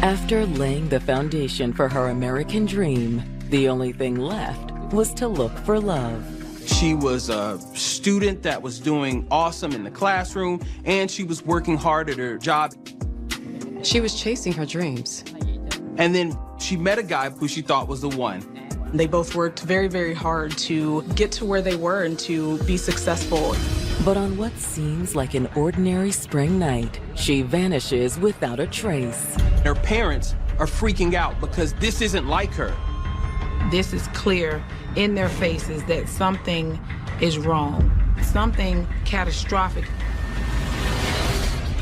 After laying the foundation for her American dream, the only thing left was to look for love. She was a student that was doing awesome in the classroom, and she was working hard at her job. She was chasing her dreams. And then she met a guy who she thought was the one. They both worked very, very hard to get to where they were and to be successful. But on what seems like an ordinary spring night, she vanishes without a trace. Her parents are freaking out because this isn't like her. This is clear in their faces that something is wrong, something catastrophic.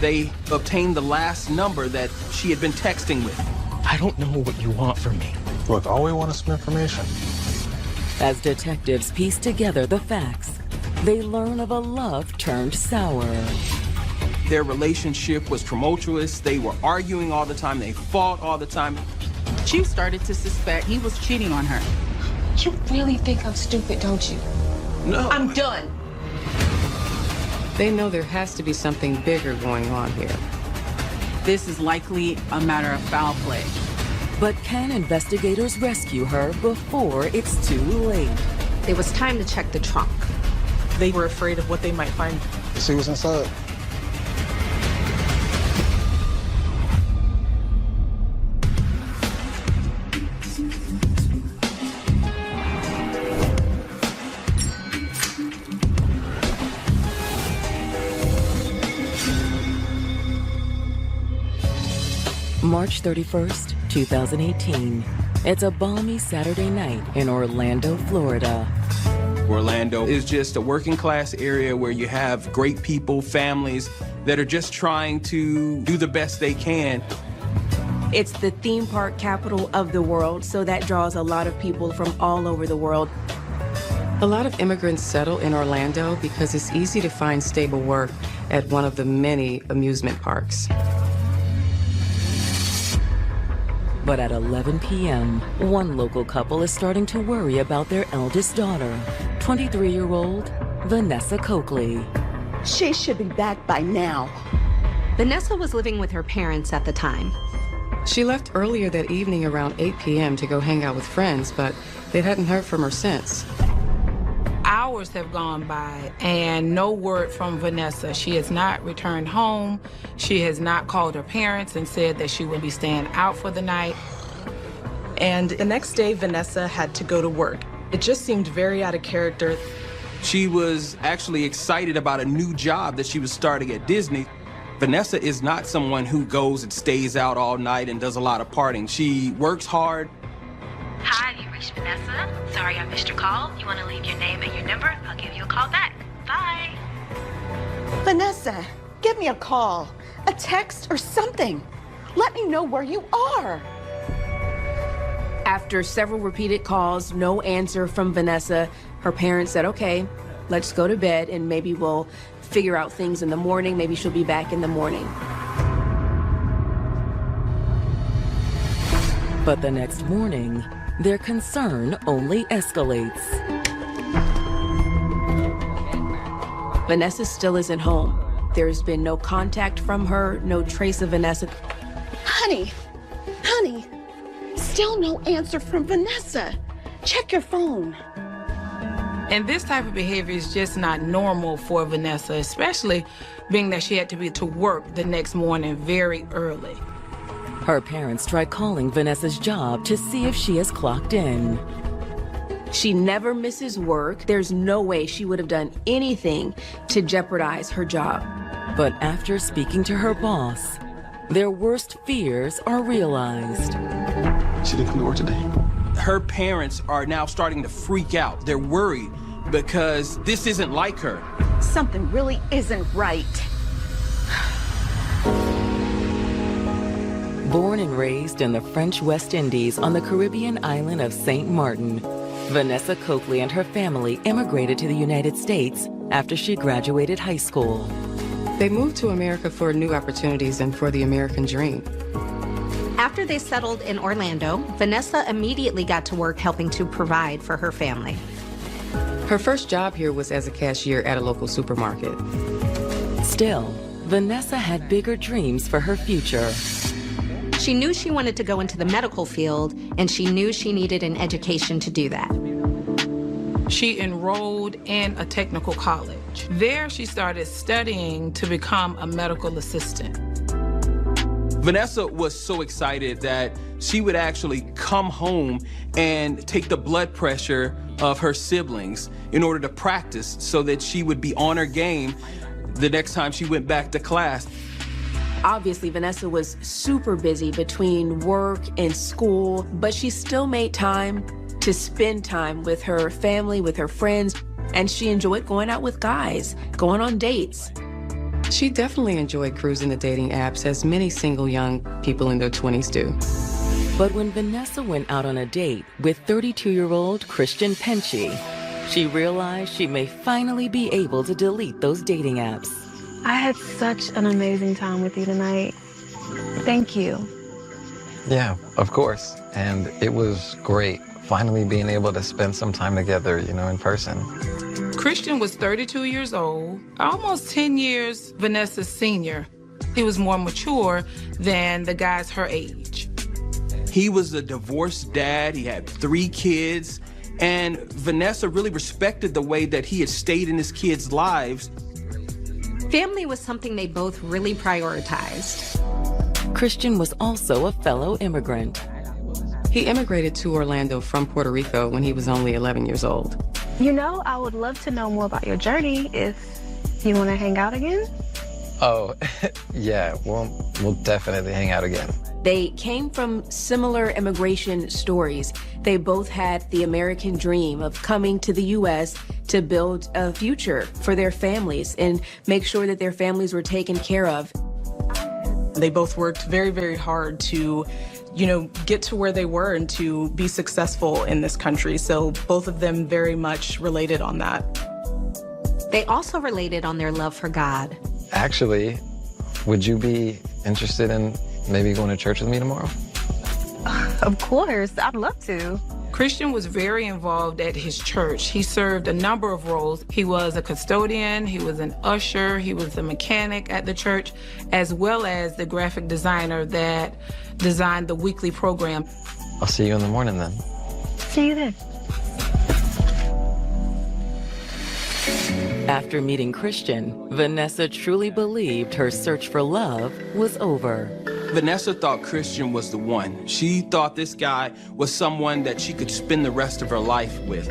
They obtained the last number that she had been texting with. I don't know what you want from me. Look, all we want is some information. As detectives piece together the facts, they learn of a love turned sour. Their relationship was tumultuous. They were arguing all the time. They fought all the time. She started to suspect he was cheating on her. You really think I'm stupid, don't you? No. I'm done. They know there has to be something bigger going on here. This is likely a matter of foul play. But can investigators rescue her before it's too late? It was time to check the trunk. They were afraid of what they might find. See what's inside. March 31st, 2018. It's a balmy Saturday night in Orlando, Florida. Orlando is just a working class area where you have great people, families that are just trying to do the best they can. It's the theme park capital of the world, so that draws a lot of people from all over the world. A lot of immigrants settle in Orlando because it's easy to find stable work at one of the many amusement parks. But at 11 p.m., one local couple is starting to worry about their eldest daughter, 23-year-old Vanessa Coakley. She should be back by now. Vanessa was living with her parents at the time. She left earlier that evening around 8 p.m. to go hang out with friends, but they hadn't heard from her since. Hours have gone by and no word from Vanessa. She has not returned home. She has not called her parents and said that she would be staying out for the night. And the next day, Vanessa had to go to work. It just seemed very out of character. She was actually excited about a new job that she was starting at Disney. Vanessa is not someone who goes and stays out all night and does a lot of partying. She works hard. Hi, you reached Vanessa. Sorry I missed your call. You want to leave your name and your number? I'll give you a call back. Bye. Vanessa, give me a call, a text or something. Let me know where you are. After several repeated calls, no answer from Vanessa, her parents said, okay, let's go to bed and maybe we'll figure out things in the morning. Maybe she'll be back in the morning. But the next morning, their concern only escalates. Vanessa still isn't home. There's been no contact from her, no trace of Vanessa. Honey, still no answer from Vanessa. Check your phone. And this type of behavior is just not normal for Vanessa, especially being that she had to be to work the next morning very early. Her parents tried calling Vanessa's job to see if she has clocked in. She never misses work. There's no way she would have done anything to jeopardize her job. But after speaking to her boss, their worst fears are realized. She didn't come to work today. Her parents are now starting to freak out. They're worried because this isn't like her. Something really isn't right. Born and raised in the French West Indies on the Caribbean island of St. Martin, Vanessa Coakley and her family immigrated to the United States after she graduated high school. They moved to America for new opportunities and for the American dream. After they settled in Orlando, Vanessa immediately got to work helping to provide for her family. Her first job here was as a cashier at a local supermarket. Still, Vanessa had bigger dreams for her future. She knew she wanted to go into the medical field, and she knew she needed an education to do that. She enrolled in a technical college. There, she started studying to become a medical assistant. Vanessa was so excited that she would actually come home and take the blood pressure of her siblings in order to practice so that she would be on her game the next time she went back to class. Obviously, Vanessa was super busy between work and school, but she still made time to spend time with her family, with her friends, and she enjoyed going out with guys, going on dates. She definitely enjoyed cruising the dating apps, as many single young people in their 20s do. But when Vanessa went out on a date with 32-year-old Christian Penchie, she realized she may finally be able to delete those dating apps. I had such an amazing time with you tonight. Thank you. Yeah, of course. And it was great finally being able to spend some time together, in person. Christian was 32 years old, almost 10 years Vanessa's senior. He was more mature than the guys her age. He was a divorced dad. He had 3 kids. And Vanessa really respected the way that he had stayed in his kids' lives. Family was something they both really prioritized. Christian was also a fellow immigrant. He immigrated to Orlando from Puerto Rico when he was only 11 years old. I would love to know more about your journey if you want to hang out again. Oh, yeah, we'll definitely hang out again. They came from similar immigration stories. They both had the American dream of coming to the U.S. to build a future for their families and make sure that their families were taken care of. They both worked very, very hard to, get to where they were and to be successful in this country. So both of them very much related on that. They also related on their love for God. Actually, would you be interested in maybe going to church with me tomorrow? Of course, I'd love to. Christian was very involved at his church. He served a number of roles. He was a custodian, he was an usher, he was a mechanic at the church, as well as the graphic designer that designed the weekly program. I'll see you in the morning then. See you then. After meeting Christian, Vanessa truly believed her search for love was over. Vanessa thought Christian was the one. She thought this guy was someone that she could spend the rest of her life with.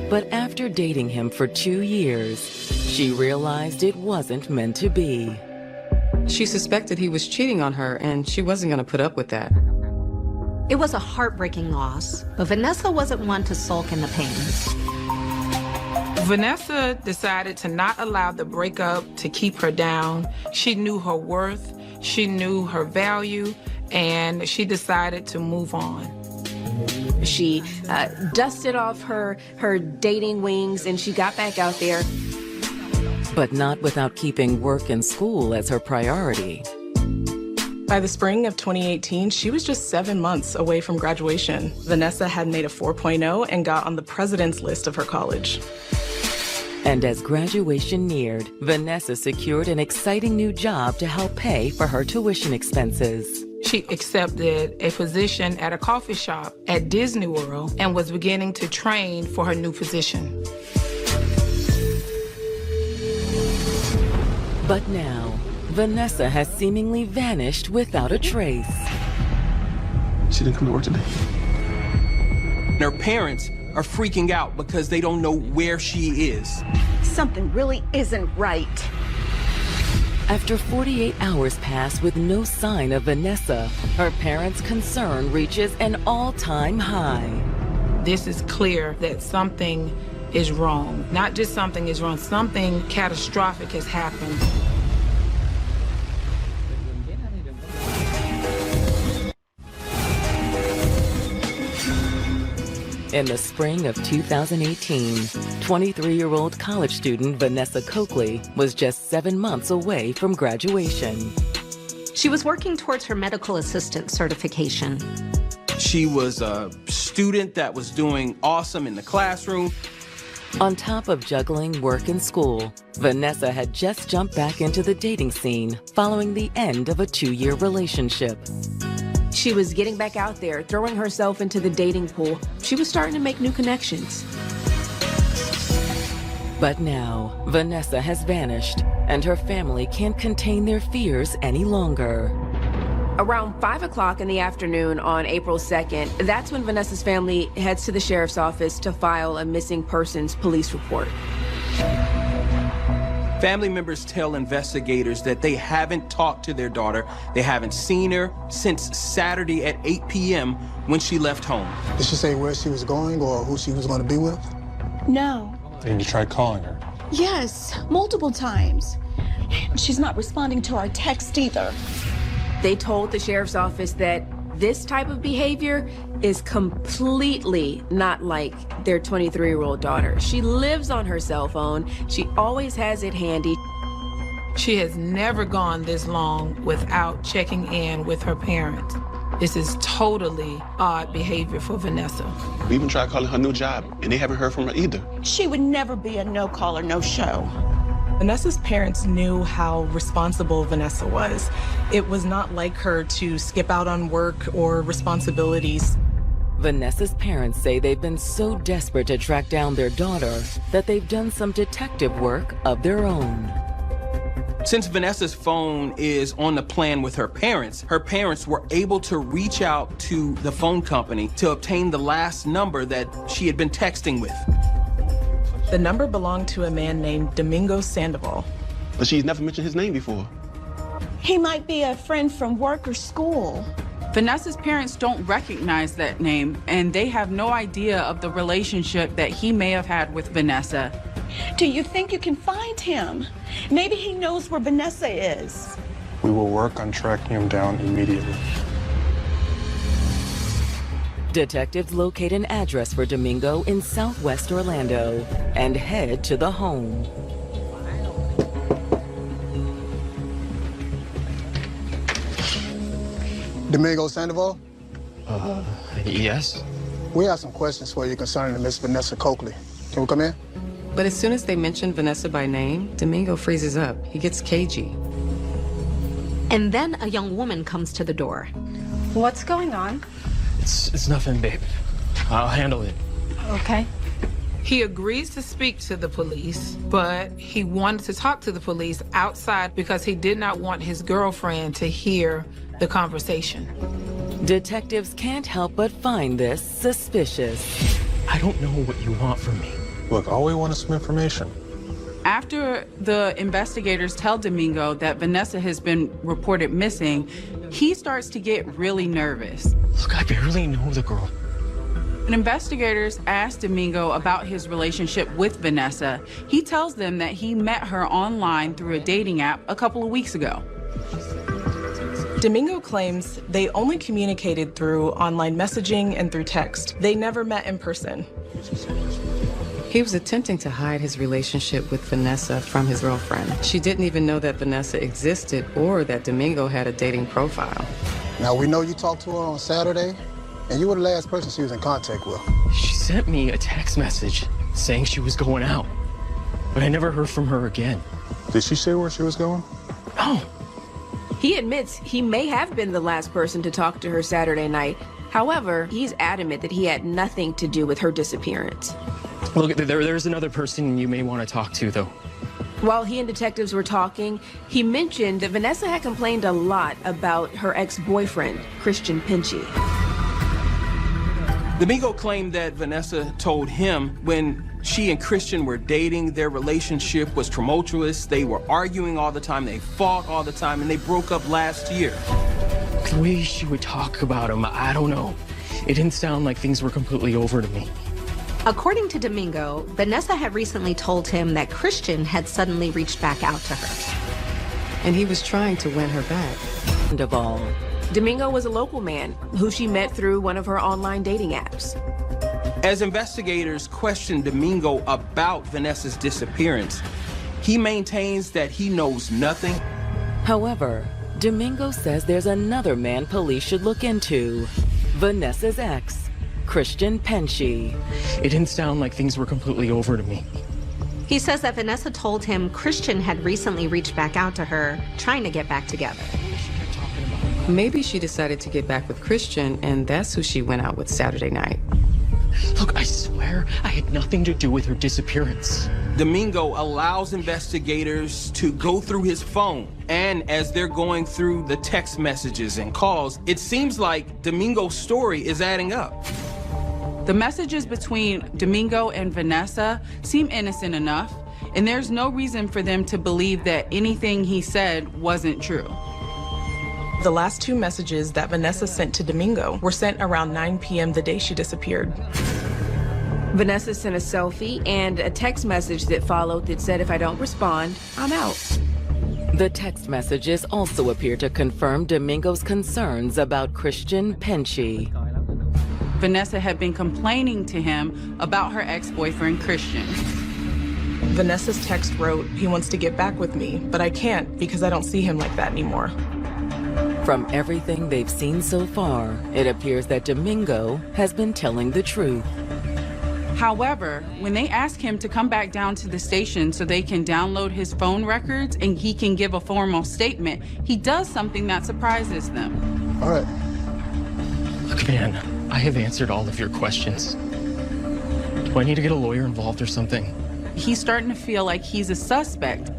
But after dating him for 2 years, she realized it wasn't meant to be. She suspected he was cheating on her, and she wasn't going to put up with that. It was a heartbreaking loss, but Vanessa wasn't one to sulk in the pain. Vanessa decided to not allow the breakup to keep her down. She knew her worth, she knew her value, and she decided to move on. She dusted off her dating wings and she got back out there. But not without keeping work and school as her priority. By the spring of 2018, she was just 7 months away from graduation. Vanessa had made a 4.0 and got on the president's list of her college. And as graduation neared, Vanessa secured an exciting new job to help pay for her tuition expenses. She accepted a position at a coffee shop at Disney World and was beginning to train for her new position. But now, Vanessa has seemingly vanished without a trace. She didn't come to work today. Her parents are freaking out because they don't know where she is. Something really isn't right. After 48 hours pass with no sign of Vanessa, her parents' concern reaches an all-time high. This is clear that something is wrong. Not just something is wrong, something catastrophic has happened. In the spring of 2018, 23-year-old college student Vanessa Coakley was just 7 months away from graduation. She was working towards her medical assistant certification. She was a student that was doing awesome in the classroom. On top of juggling work and school, Vanessa had just jumped back into the dating scene following the end of a 2-year relationship. She was getting back out there, throwing herself into the dating pool. She was starting to make new connections. But now, Vanessa has vanished, and her family can't contain their fears any longer. Around 5 o'clock in the afternoon on April 2nd, that's when Vanessa's family heads to the sheriff's office to file a missing persons police report. Family members tell investigators that they haven't talked to their daughter. They haven't seen her since Saturday at 8 p.m. when she left home. Did she say where she was going or who she was going to be with? No. And you tried calling her? Yes, multiple times. She's not responding to our text either. They told the sheriff's office that this type of behavior is completely not like their 23-year-old daughter. She lives on her cell phone. She always has it handy. She has never gone this long without checking in with her parents. This is totally odd behavior for Vanessa. We even tried calling her new job, and they haven't heard from her either. She would never be a no-call or no-show. Vanessa's parents knew how responsible Vanessa was. It was not like her to skip out on work or responsibilities. Vanessa's parents say they've been so desperate to track down their daughter that they've done some detective work of their own. Since Vanessa's phone is on the plan with her parents were able to reach out to the phone company to obtain the last number that she had been texting with. The number belonged to a man named Domingo Sandoval. But she's never mentioned his name before. He might be a friend from work or school. Vanessa's parents don't recognize that name, and they have no idea of the relationship that he may have had with Vanessa. Do you think you can find him? Maybe he knows where Vanessa is. We will work on tracking him down immediately. Detectives locate an address for Domingo in southwest Orlando and head to the home. Domingo Sandoval? Yes? We have some questions for you concerning Miss Vanessa Coakley. Can we come in? But as soon as they mention Vanessa by name, Domingo freezes up. He gets cagey. And then a young woman comes to the door. What's going on? It's nothing, babe. I'll handle it. Okay. He agrees to speak to the police, but he wanted to talk to the police outside because he did not want his girlfriend to hear the conversation. Detectives can't help but find this suspicious. I don't know what you want from me. Look, all we want is some information. After the investigators tell Domingo that Vanessa has been reported missing, he starts to get really nervous. Look, I barely know the girl. When investigators ask Domingo about his relationship with Vanessa, he tells them that he met her online through a dating app a couple of weeks ago. Domingo claims they only communicated through online messaging and through text. They never met in person. He was attempting to hide his relationship with Vanessa from his girlfriend. She didn't even know that Vanessa existed or that Domingo had a dating profile. Now, we know you talked to her on Saturday, and you were the last person she was in contact with. She sent me a text message saying she was going out, but I never heard from her again. Did she say where she was going? No. He admits he may have been the last person to talk to her Saturday night. However, he's adamant that he had nothing to do with her disappearance. Look, there's another person you may want to talk to, though. While he and detectives were talking, he mentioned that Vanessa had complained a lot about her ex-boyfriend, Christian Pinchy. Domingo claimed that Vanessa told him when she and Christian were dating, their relationship was tumultuous. They were arguing all the time, they fought all the time, and they broke up last year. The way she would talk about him, I don't know. It didn't sound like things were completely over to me. According to Domingo, Vanessa had recently told him that Christian had suddenly reached back out to her. And he was trying to win her back. And of all, Domingo was a local man who she met through one of her online dating apps. As investigators questioned Domingo about Vanessa's disappearance, he maintains that he knows nothing. However, Domingo says there's another man police should look into. Vanessa's ex, Christian Penchie. It didn't sound like things were completely over to me. He says that Vanessa told him Christian had recently reached back out to her, trying to get back together. Maybe she decided to get back with Christian, and that's who she went out with Saturday night. Look, I swear I had nothing to do with her disappearance. Domingo allows investigators to go through his phone. And as they're going through the text messages and calls, it seems like Domingo's story is adding up. The messages between Domingo and Vanessa seem innocent enough, and there's no reason for them to believe that anything he said wasn't true. The last two messages that Vanessa sent to Domingo were sent around 9 p.m. the day she disappeared. Vanessa sent a selfie and a text message that followed that said, if I don't respond, I'm out. The text messages also appear to confirm Domingo's concerns about Christian Penchie. Vanessa had been complaining to him about her ex-boyfriend, Christian. Vanessa's text wrote, he wants to get back with me, but I can't because I don't see him like that anymore. From everything they've seen so far, it appears that Domingo has been telling the truth. However, when they ask him to come back down to the station so they can download his phone records and he can give a formal statement, he does something that surprises them. All right. Look, man, I have answered all of your questions. Do I need to get a lawyer involved or something? He's starting to feel like he's a suspect.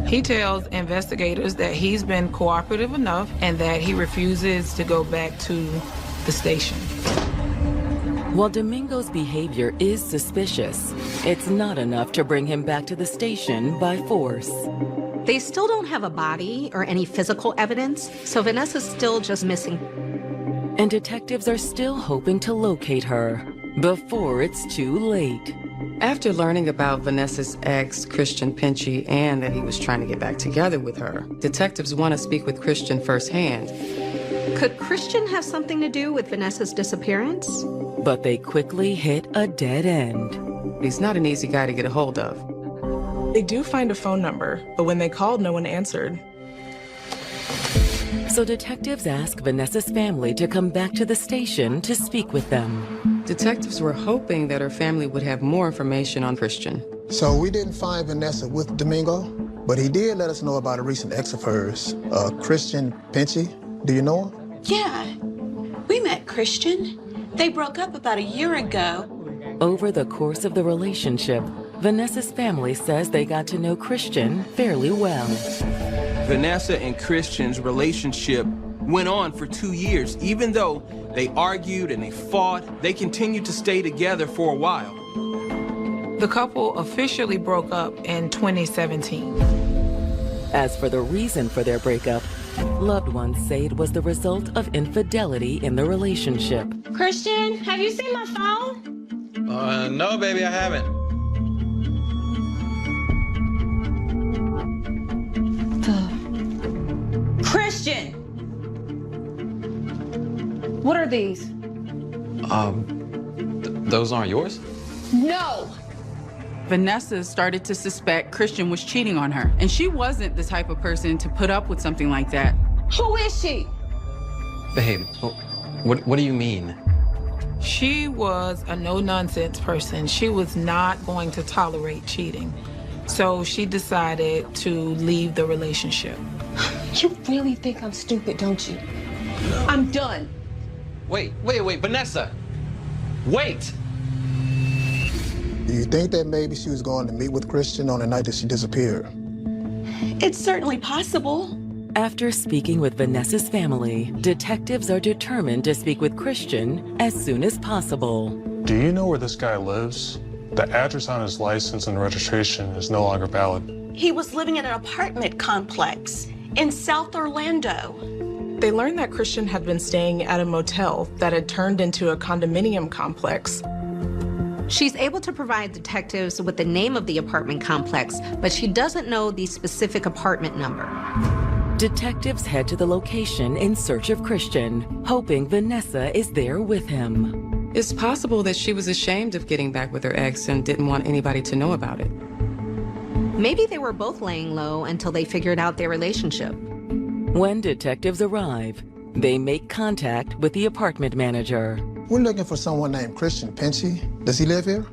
He tells investigators that he's been cooperative enough and that he refuses to go back to the station. While Domingo's behavior is suspicious, it's not enough to bring him back to the station by force. They still don't have a body or any physical evidence, so Vanessa's still just missing. And detectives are still hoping to locate her before it's too late. After learning about Vanessa's ex, Christian Penchie, and that he was trying to get back together with her, detectives want to speak with Christian firsthand. Could Christian have something to do with Vanessa's disappearance? But they quickly hit a dead end. He's not an easy guy to get a hold of. They do find a phone number, but when they called, no one answered. So detectives ask Vanessa's family to come back to the station to speak with them. Detectives were hoping that her family would have more information on Christian. So we didn't find Vanessa with Domingo, but he did let us know about a recent ex of hers, Christian Penchie. Do you know him? Yeah, we met Christian. They broke up about a year ago. Over the course of the relationship, Vanessa's family says they got to know Christian fairly well. Vanessa and Christian's relationship went on for 2 years. Even though they argued and they fought, they continued to stay together for a while. The couple officially broke up in 2017. As for the reason for their breakup, loved ones say it was the result of infidelity in the relationship. Christian, have you seen my phone? No, baby, I haven't. Christian! What are these? Those aren't yours? No! Vanessa started to suspect Christian was cheating on her, and she wasn't the type of person to put up with something like that. Who is she? Babe, what do you mean? She was a no-nonsense person. She was not going to tolerate cheating. So she decided to leave the relationship. You really think I'm stupid, don't you? I'm done. Wait, Vanessa! Wait! Do you think that maybe she was going to meet with Christian on the night that she disappeared? It's certainly possible. After speaking with Vanessa's family, detectives are determined to speak with Christian as soon as possible. Do you know where this guy lives? The address on his license and registration is no longer valid. He was living in an apartment complex in South Orlando. They learned that Christian had been staying at a motel that had turned into a condominium complex. She's able to provide detectives with the name of the apartment complex, but she doesn't know the specific apartment number. Detectives head to the location in search of Christian, hoping Vanessa is there with him. It's possible that she was ashamed of getting back with her ex and didn't want anybody to know about it. Maybe they were both laying low until they figured out their relationship. When detectives arrive, they make contact with the apartment manager. We're looking for someone named Christian Pinchy. Does he live here?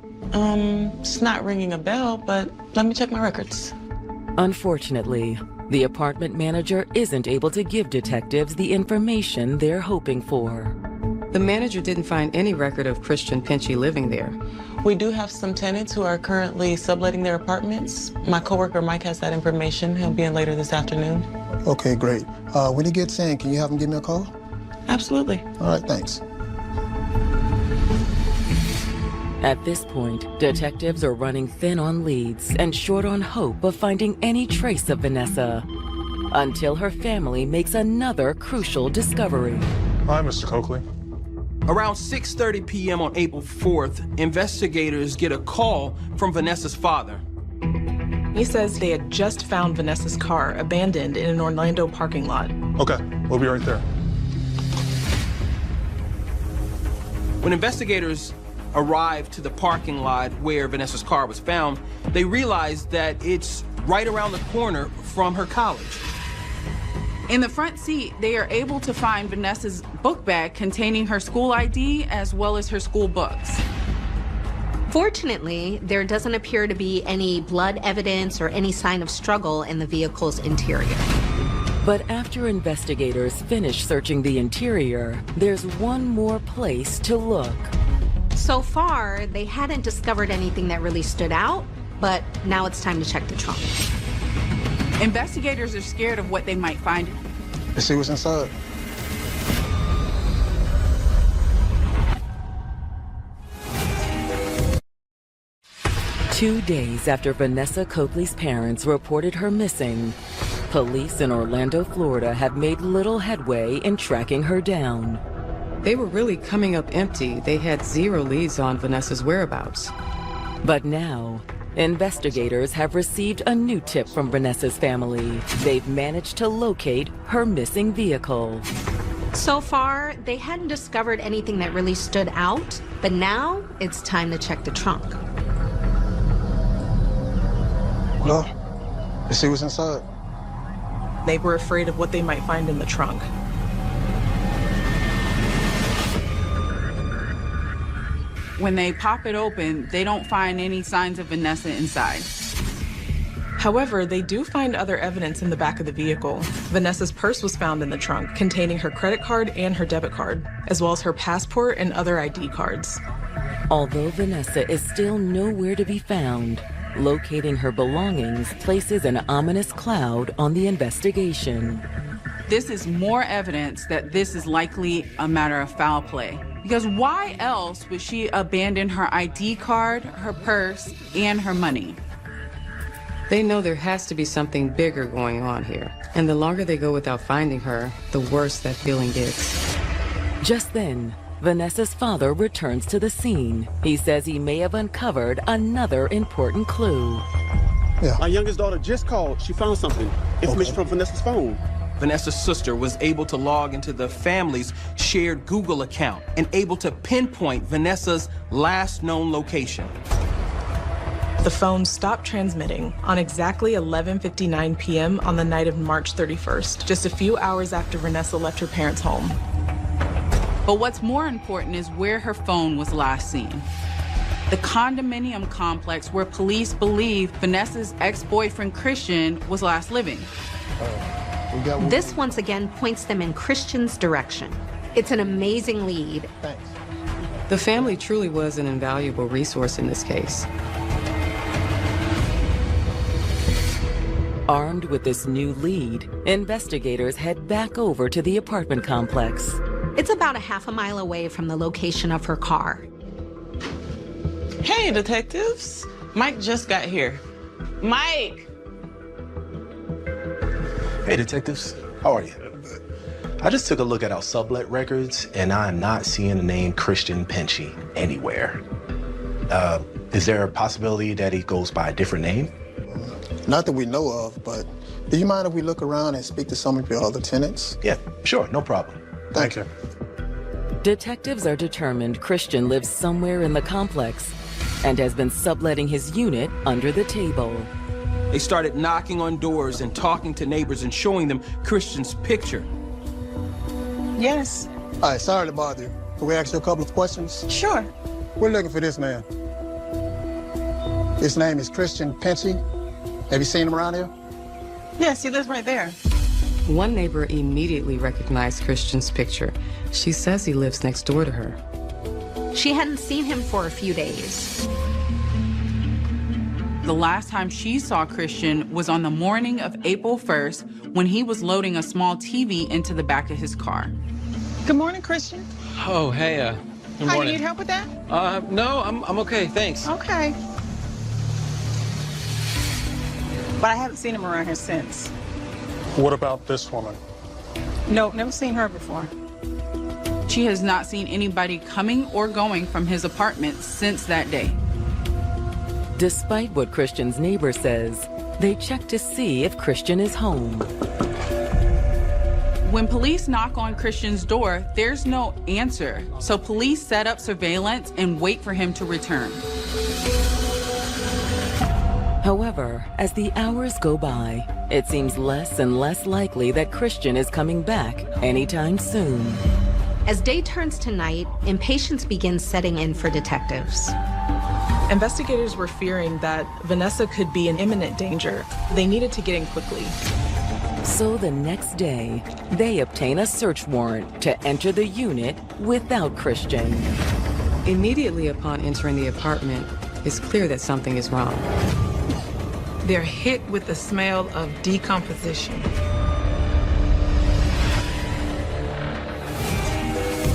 It's not ringing a bell, but let me check my records. Unfortunately, the apartment manager isn't able to give detectives the information they're hoping for. The manager didn't find any record of Christian Pinchy living there. We do have some tenants who are currently subletting their apartments. My coworker Mike has that information. He'll be in later this afternoon. Okay, great. When he gets in, can you have him give me a call? Absolutely. All right, thanks. At this point, detectives are running thin on leads and short on hope of finding any trace of Vanessa, until her family makes another crucial discovery. Hi, Mr. Coakley. Around 6:30 p.m. on April 4th, investigators get a call from Vanessa's father. He says they had just found Vanessa's car abandoned in an Orlando parking lot. Okay, we'll be right there. When investigators arrived to the parking lot where Vanessa's car was found, they realized that it's right around the corner from her college. In the front seat, they are able to find Vanessa's book bag containing her school ID as well as her school books. Fortunately, there doesn't appear to be any blood evidence or any sign of struggle in the vehicle's interior. But after investigators finish searching the interior, there's one more place to look. So far, they hadn't discovered anything that really stood out, but now it's time to check the trunk. Investigators are scared of what they might find. Let's see what's inside. Two days after Vanessa Coakley's parents reported her missing, police in Orlando, Florida have made little headway in tracking her down. They were really coming up empty. They had zero leads on Vanessa's whereabouts. But now, investigators have received a new tip from Vanessa's family. They've managed to locate her missing vehicle. So far, they hadn't discovered anything that really stood out, but now it's time to check the trunk. Well, let's see what's inside. They were afraid of what they might find in the trunk. When they pop it open, they don't find any signs of Vanessa inside. However, they do find other evidence in the back of the vehicle. Vanessa's purse was found in the trunk, containing her credit card and her debit card, as well as her passport and other ID cards. Although Vanessa is still nowhere to be found, locating her belongings places an ominous cloud on the investigation. This is more evidence that this is likely a matter of foul play. Because why else would she abandon her ID card, her purse, and her money? They know there has to be something bigger going on here. And the longer they go without finding her, the worse that feeling gets. Just then, Vanessa's father returns to the scene. He says he may have uncovered another important clue. Yeah. My youngest daughter just called. She found something. Information from Vanessa's phone. Vanessa's sister was able to log into the family's shared Google account and able to pinpoint Vanessa's last known location. The phone stopped transmitting on exactly 11:59 p.m. on the night of March 31st, just a few hours after Vanessa left her parents' home. But what's more important is where her phone was last seen. The condominium complex where police believe Vanessa's ex-boyfriend Christian was last living. This once again points them in Christian's direction. It's an amazing lead. Thanks. The family truly was an invaluable resource in this case. Armed with this new lead, investigators head back over to the apartment complex. It's about a half a mile away from the location of her car. Hey, detectives. Mike just got here. Mike! Hey, detectives. How are you? I just took a look at our sublet records, and I'm not seeing the name Christian Pinchy anywhere. Is there a possibility that he goes by a different name? Not that we know of, but do you mind if we look around and speak to some of your other tenants? Yeah, sure, no problem. Thank you. Detectives are determined Christian lives somewhere in the complex and has been subletting his unit under the table. They started knocking on doors and talking to neighbors and showing them Christian's picture. Yes. All right, sorry to bother you. Can we ask you a couple of questions? Sure. We're looking for this man. His name is Christian Penchy. Have you seen him around here? Yes, he lives right there. One neighbor immediately recognized Christian's picture. She says he lives next door to her. She hadn't seen him for a few days. The last time she saw Christian was on the morning of April 1st when he was loading a small TV into the back of his car. Good morning, Christian. Oh, hey, good Hi, morning. you need help with that? No, I'm okay, thanks. Okay. But I haven't seen him around here since. What about this woman? Nope, never seen her before. She has not seen anybody coming or going from his apartment since that day. Despite what Christian's neighbor says, they check to see if Christian is home. When police knock on Christian's door, there's no answer. So police set up surveillance and wait for him to return. However, as the hours go by, it seems less and less likely that Christian is coming back anytime soon. As day turns to night, impatience begins setting in for detectives. Investigators were fearing that Vanessa could be in imminent danger. They needed to get in quickly. So the next day, they obtain a search warrant to enter the unit without Christian. Immediately upon entering the apartment, it's clear that something is wrong. They're hit with the smell of decomposition.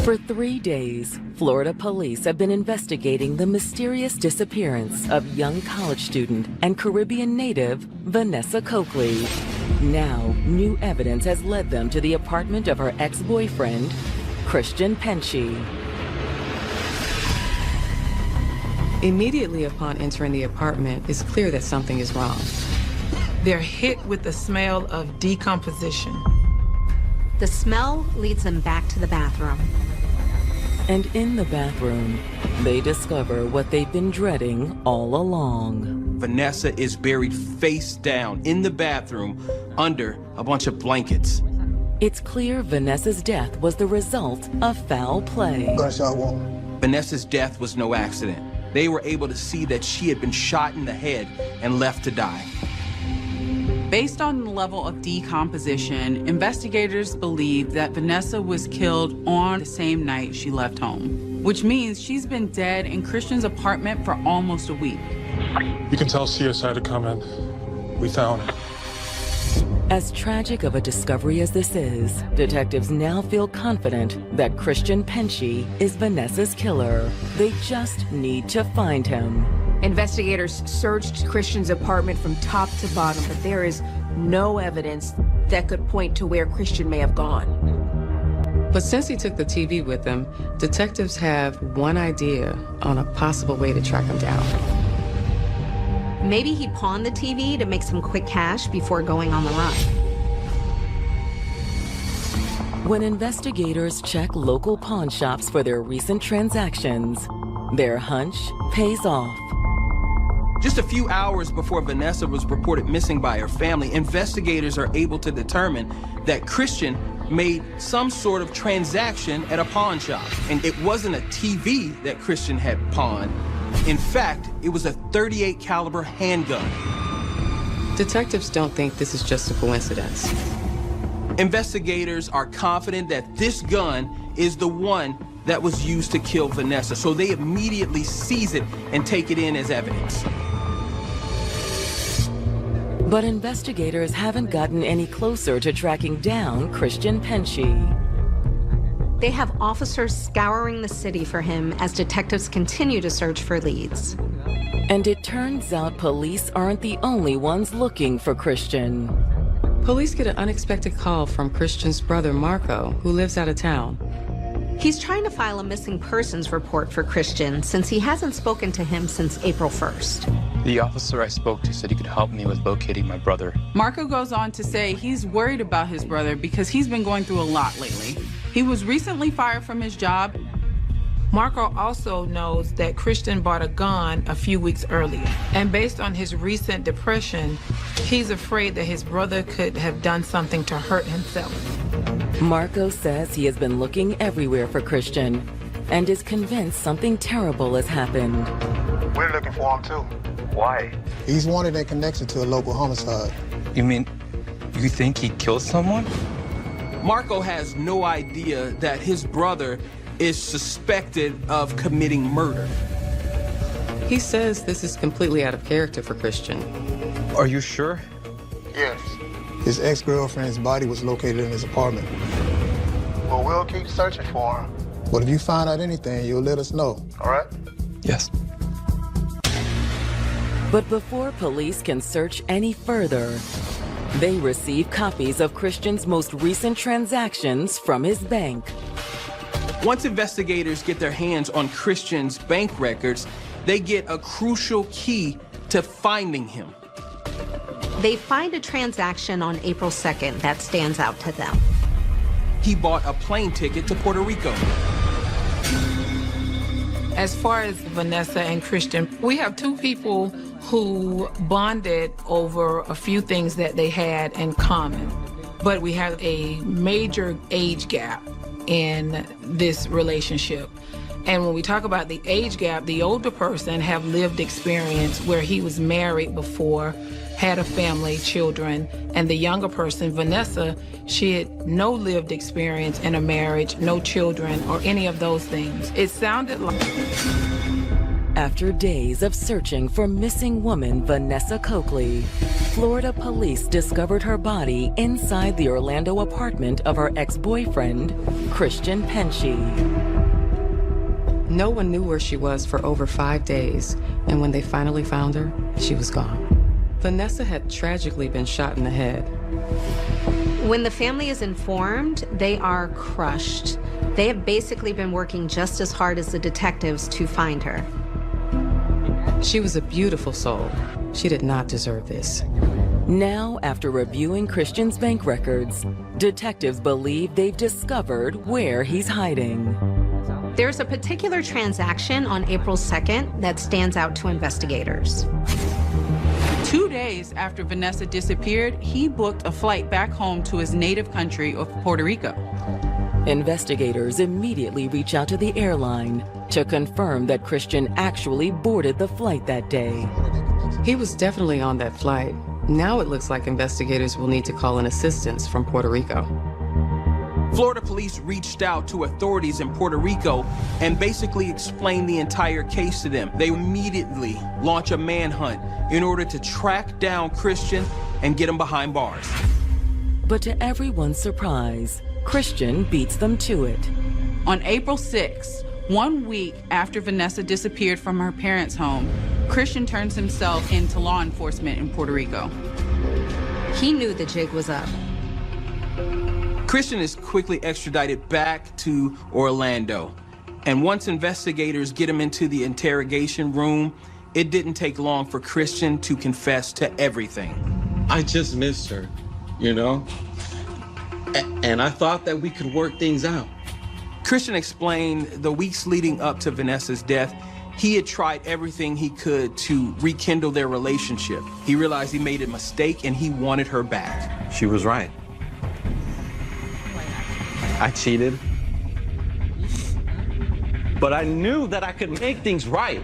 For 3 days, Florida police have been investigating the mysterious disappearance of young college student and Caribbean native Vanessa Coakley. Now, new evidence has led them to the apartment of her ex-boyfriend, Christian Penchy. Immediately upon entering the apartment, it's clear that something is wrong. They're hit with the smell of decomposition. The smell leads them back to the bathroom. And in the bathroom, they discover what they've been dreading all along. Vanessa is buried face down in the bathroom under a bunch of blankets. It's clear Vanessa's death was the result of foul play. Gunshot wound. Vanessa's death was no accident. They were able to see that she had been shot in the head and left to die. Based on the level of decomposition, investigators believe that Vanessa was killed on the same night she left home, which means she's been dead in Christian's apartment for almost a week. You can tell CSI to come in. We found her. As tragic of a discovery as this is, detectives now feel confident that Christian Penchy is Vanessa's killer. They just need to find him. Investigators searched Christian's apartment from top to bottom, but there is no evidence that could point to where Christian may have gone. But since he took the TV with him, detectives have one idea on a possible way to track him down. Maybe he pawned the TV to make some quick cash before going on the run. When investigators check local pawn shops for their recent transactions, their hunch pays off. Just a few hours before Vanessa was reported missing by her family, investigators are able to determine that Christian made some sort of transaction at a pawn shop. And it wasn't a TV that Christian had pawned. In fact, it was a .38 caliber handgun. Detectives don't think this is just a coincidence. Investigators are confident that this gun is the one that was used to kill Vanessa, so they immediately seize it and take it in as evidence. But investigators haven't gotten any closer to tracking down Christian Penchy. They have officers scouring the city for him as detectives continue to search for leads. And it turns out police aren't the only ones looking for Christian. Police get an unexpected call from Christian's brother, Marco, who lives out of town. He's trying to file a missing persons report for Christian since he hasn't spoken to him since April 1st. The officer I spoke to said he could help me with locating my brother. Marco goes on to say he's worried about his brother because he's been going through a lot lately. He was recently fired from his job. Marco also knows that Christian bought a gun a few weeks earlier. And based on his recent depression, he's afraid that his brother could have done something to hurt himself. Marco says he has been looking everywhere for Christian, and is convinced something terrible has happened. We're looking for him, too. Why? He's wanted in connection to a local homicide. You mean, you think he killed someone? Marco has no idea that his brother is suspected of committing murder. He says this is completely out of character for Christian. Are you sure? Yes. His ex-girlfriend's body was located in his apartment. Well, we'll keep searching for him. But if you find out anything, you'll let us know, all right? Yes. But before police can search any further, they receive copies of Christian's most recent transactions from his bank. Once investigators get their hands on Christian's bank records, they get a crucial key to finding him. They find a transaction on April 2nd that stands out to them. He bought a plane ticket to Puerto Rico. As far as Vanessa and Christian, we have two people who bonded over a few things that they had in common. But we have a major age gap in this relationship. And when we talk about the age gap, the older person have lived experience where he was married before, had a family, children, and the younger person, Vanessa, she had no lived experience in a marriage, no children, or any of those things. It sounded like... After days of searching for missing woman Vanessa Coakley, Florida police discovered her body inside the Orlando apartment of her ex-boyfriend, Christian Penchie. No one knew where she was for over 5 days, and when they finally found her, she was gone. Vanessa had tragically been shot in the head. When the family is informed, they are crushed. They have basically been working just as hard as the detectives to find her. She was a beautiful soul. She did not deserve this. Now, after reviewing Christian's bank records, detectives believe they've discovered where he's hiding. There's a particular transaction on April 2nd that stands out to investigators. 2 days after Vanessa disappeared, he booked a flight back home to his native country of Puerto Rico. Investigators immediately reach out to the airline to confirm that Christian actually boarded the flight that day. He was definitely on that flight. Now it looks like investigators will need to call in assistance from Puerto Rico. Florida police reached out to authorities in Puerto Rico and basically explained the entire case to them. They immediately launch a manhunt in order to track down Christian and get him behind bars. But to everyone's surprise, Christian beats them to it. On April 6th, 1 week after Vanessa disappeared from her parents' home, Christian turns himself into law enforcement in Puerto Rico. He knew the jig was up. Christian is quickly extradited back to Orlando. And once investigators get him into the interrogation room, it didn't take long for Christian to confess to everything. I just missed her, you know? And I thought that we could work things out. Christian explained the weeks leading up to Vanessa's death, he had tried everything he could to rekindle their relationship. He realized he made a mistake and he wanted her back. She was right. I cheated. But I knew that I could make things right.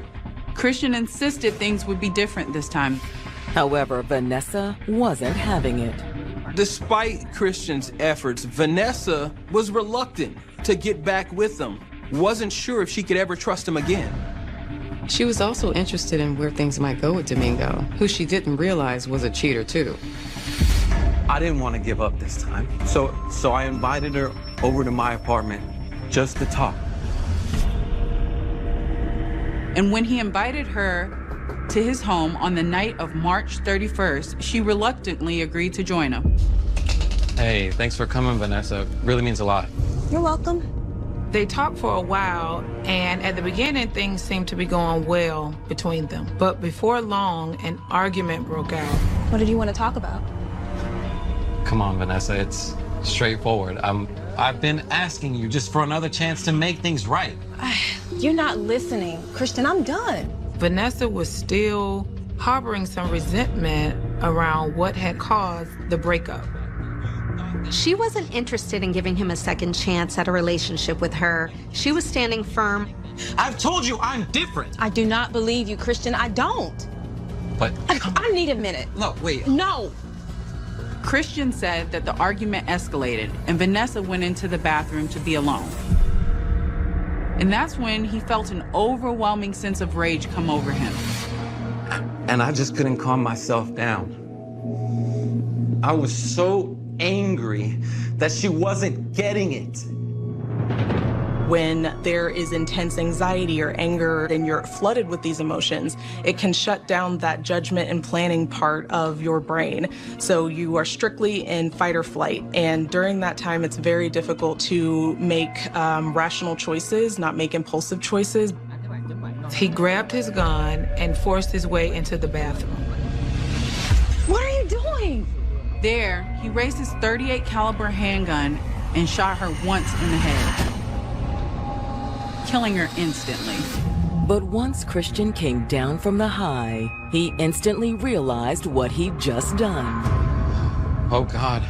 Christian insisted things would be different this time. However, Vanessa wasn't having it. Despite Christian's efforts, Vanessa was reluctant to get back with him. Wasn't sure if she could ever trust him again. She was also interested in where things might go with Domingo, who she didn't realize was a cheater too. I didn't want to give up this time. So I invited her over to my apartment just to talk. And when he invited her to his home on the night of March 31st, she reluctantly agreed to join him. Hey, thanks for coming, Vanessa. Really means a lot. You're welcome. They talked for a while, and at the beginning, things seemed to be going well between them. But before long, an argument broke out. What did you want to talk about? Come on, Vanessa, it's straightforward. I've been asking you just for another chance to make things right. You're not listening. Christian, I'm done. Vanessa was still harboring some resentment around what had caused the breakup. She wasn't interested in giving him a second chance at a relationship with her. She was standing firm. I've told you I'm different. I do not believe you, Christian. I don't. But I need a minute. no, wait. No. Christian said that the argument escalated and Vanessa went into the bathroom to be alone. And that's when he felt an overwhelming sense of rage come over him. And I just couldn't calm myself down. I was so angry that she wasn't getting it. When there is intense anxiety or anger and you're flooded with these emotions, it can shut down that judgment and planning part of your brain. So you are strictly in fight or flight. And during that time, it's very difficult to make rational choices, not make impulsive choices. He grabbed his gun and forced his way into the bathroom. What are you doing? There, he raised his .38 caliber handgun and shot her once in the head, killing her instantly. But once Christian came down from the high, he instantly realized what he'd just done. Oh, God.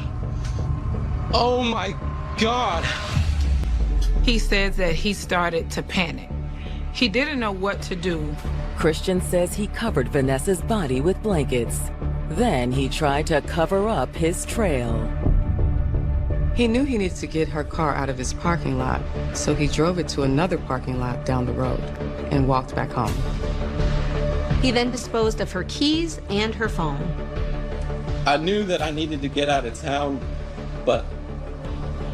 Oh, my God. He says that he started to panic. He didn't know what to do. Christian says he covered Vanessa's body with blankets. Then he tried to cover up his trail. He knew he needed to get her car out of his parking lot, so he drove it to another parking lot down the road and walked back home. He then disposed of her keys and her phone. I knew that I needed to get out of town, but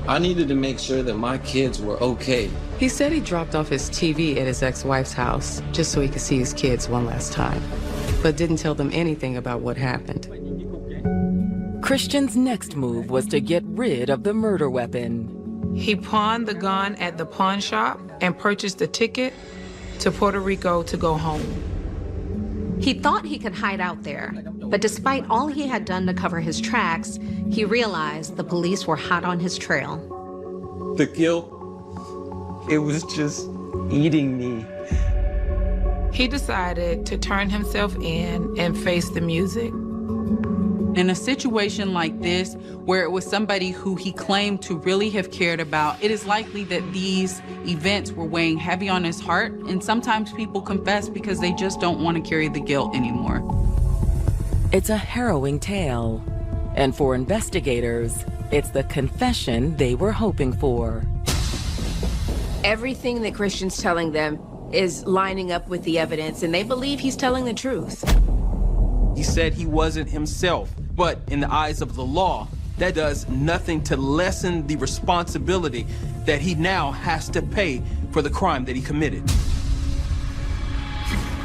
I needed to make sure that my kids were okay. He said he dropped off his TV at his ex-wife's house just so he could see his kids one last time, but didn't tell them anything about what happened. Christian's next move was to get rid of the murder weapon. He pawned the gun at the pawn shop and purchased a ticket to Puerto Rico to go home. He thought he could hide out there, but despite all he had done to cover his tracks, he realized the police were hot on his trail. The guilt, it was just eating me. He decided to turn himself in and face the music. In a situation like this, where it was somebody who he claimed to really have cared about, it is likely that these events were weighing heavy on his heart, and sometimes people confess because they just don't want to carry the guilt anymore. It's a harrowing tale, and for investigators, it's the confession they were hoping for. Everything that Christian's telling them is lining up with the evidence, and they believe he's telling the truth. He said he wasn't himself, but in the eyes of the law, that does nothing to lessen the responsibility that he now has to pay for the crime that he committed.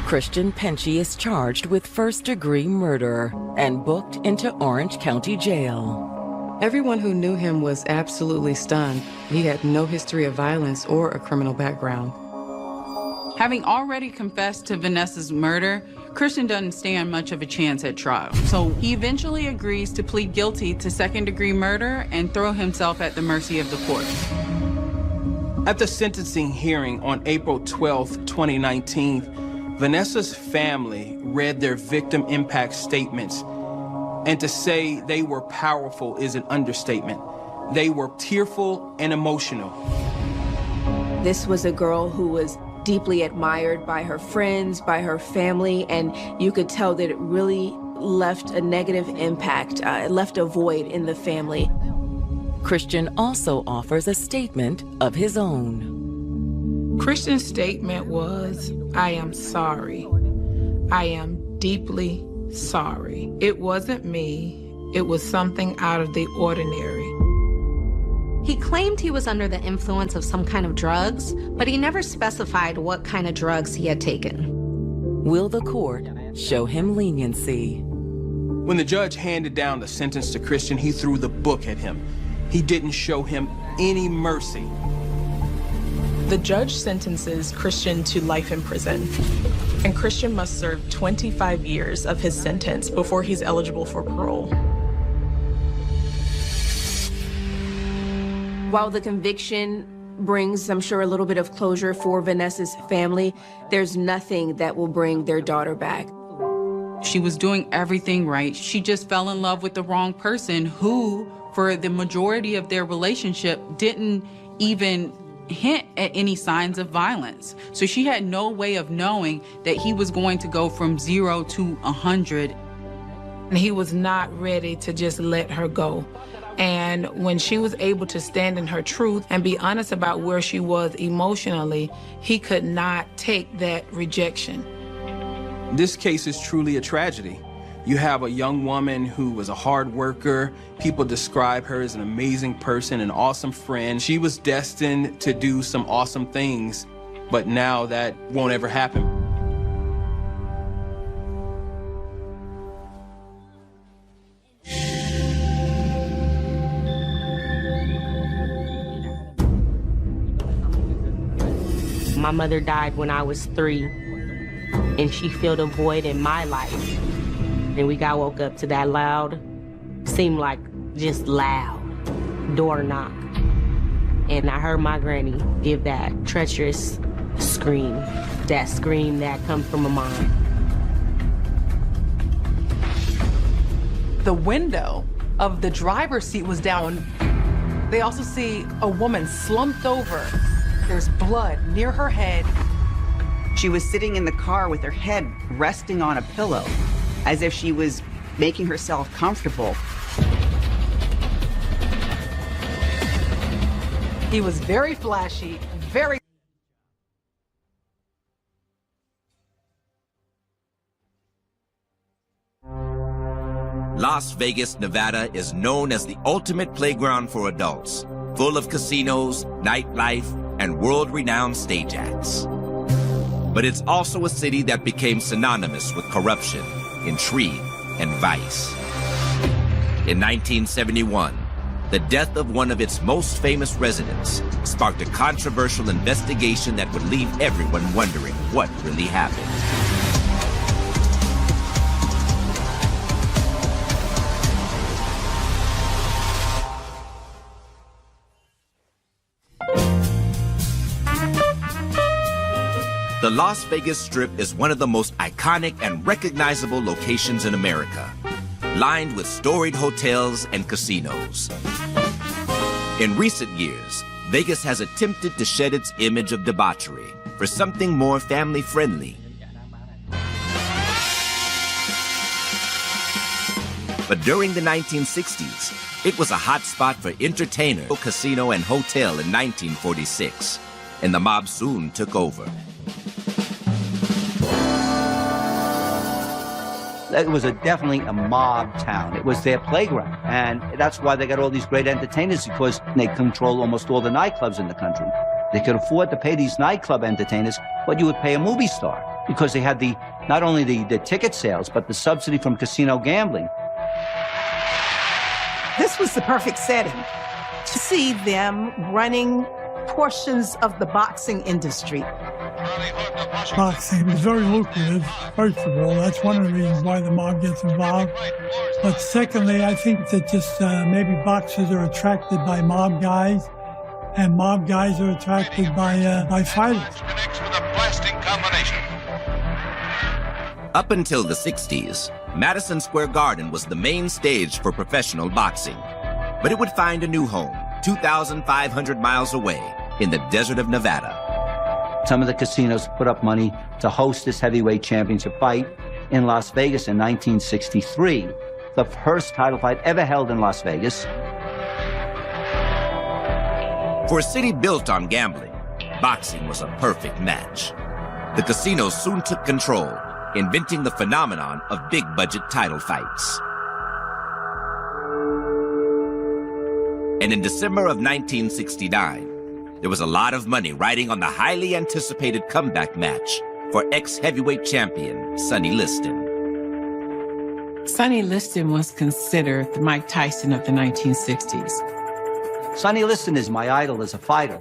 Christian Penchie is charged with first-degree murder and booked into Orange County Jail. Everyone who knew him was absolutely stunned. He had no history of violence or a criminal background. Having already confessed to Vanessa's murder, Christian doesn't stand much of a chance at trial. So he eventually agrees to plead guilty to second-degree murder and throw himself at the mercy of the court. At the sentencing hearing on April 12, 2019, Vanessa's family read their victim impact statements, and to say they were powerful is an understatement. They were tearful and emotional. This was a girl who was deeply admired by her friends, by her family, and you could tell that it really left a negative impact. It left a void in the family. Christian also offers a statement of his own. Christian's statement was, "I am sorry. I am deeply sorry. It wasn't me. It was something out of the ordinary." He claimed he was under the influence of some kind of drugs, but he never specified what kind of drugs he had taken. Will the court show him leniency? When the judge handed down the sentence to Christian, he threw the book at him. He didn't show him any mercy. The judge sentences Christian to life in prison, and Christian must serve 25 years of his sentence before he's eligible for parole. While the conviction brings, I'm sure, a little bit of closure for Vanessa's family, there's nothing that will bring their daughter back. She was doing everything right. She just fell in love with the wrong person who for the majority of their relationship, didn't even hint at any signs of violence. So she had no way of knowing that he was going to go from 0 to 100. And he was not ready to just let her go. And when she was able to stand in her truth and be honest about where she was emotionally, he could not take that rejection. This case is truly a tragedy. You have a young woman who was a hard worker. People describe her as an amazing person, an awesome friend. She was destined to do some awesome things, but now that won't ever happen. My mother died when I was 3, and she filled a void in my life. And we got woke up to that loud, seemed like just loud, door knock. And I heard my granny give that treacherous scream that comes from a mom. The window of the driver's seat was down. They also see a woman slumped over. There's blood near her head. She was sitting in the car with her head resting on a pillow, as if she was making herself comfortable. He was very flashy, very... Las Vegas, Nevada is known as the ultimate playground for adults, full of casinos, nightlife, and world-renowned stage acts. But it's also a city that became synonymous with corruption, intrigue, and vice. In 1971, the death of one of its most famous residents sparked a controversial investigation that would leave everyone wondering what really happened. The Las Vegas Strip is one of the most iconic and recognizable locations in America, lined with storied hotels and casinos. In recent years, Vegas has attempted to shed its image of debauchery for something more family-friendly. But during the 1960s, it was a hot spot for entertainer, casino, and hotel in 1946, and the mob soon took over. It was definitely a mob town. It was their playground. And that's why they got all these great entertainers, because they control almost all the nightclubs in the country. They could afford to pay these nightclub entertainers what you would pay a movie star, because they had not only the ticket sales, but the subsidy from casino gambling. This was the perfect setting to see them running portions of the boxing industry. Boxing is very lucrative, first of all. That's one of the reasons why the mob gets involved. But secondly, I think that just maybe boxers are attracted by mob guys, and mob guys are attracted by fighters. Up until the 60s, Madison Square Garden was the main stage for professional boxing. But it would find a new home 2,500 miles away in the desert of Nevada. Some of the casinos put up money to host this heavyweight championship fight in Las Vegas in 1963, the first title fight ever held in Las Vegas. For a city built on gambling, boxing was a perfect match. The casinos soon took control, inventing the phenomenon of big-budget title fights. And in December of 1969, there was a lot of money riding on the highly anticipated comeback match for ex-heavyweight champion Sonny Liston. Sonny Liston was considered the Mike Tyson of the 1960s. Sonny Liston is my idol as a fighter.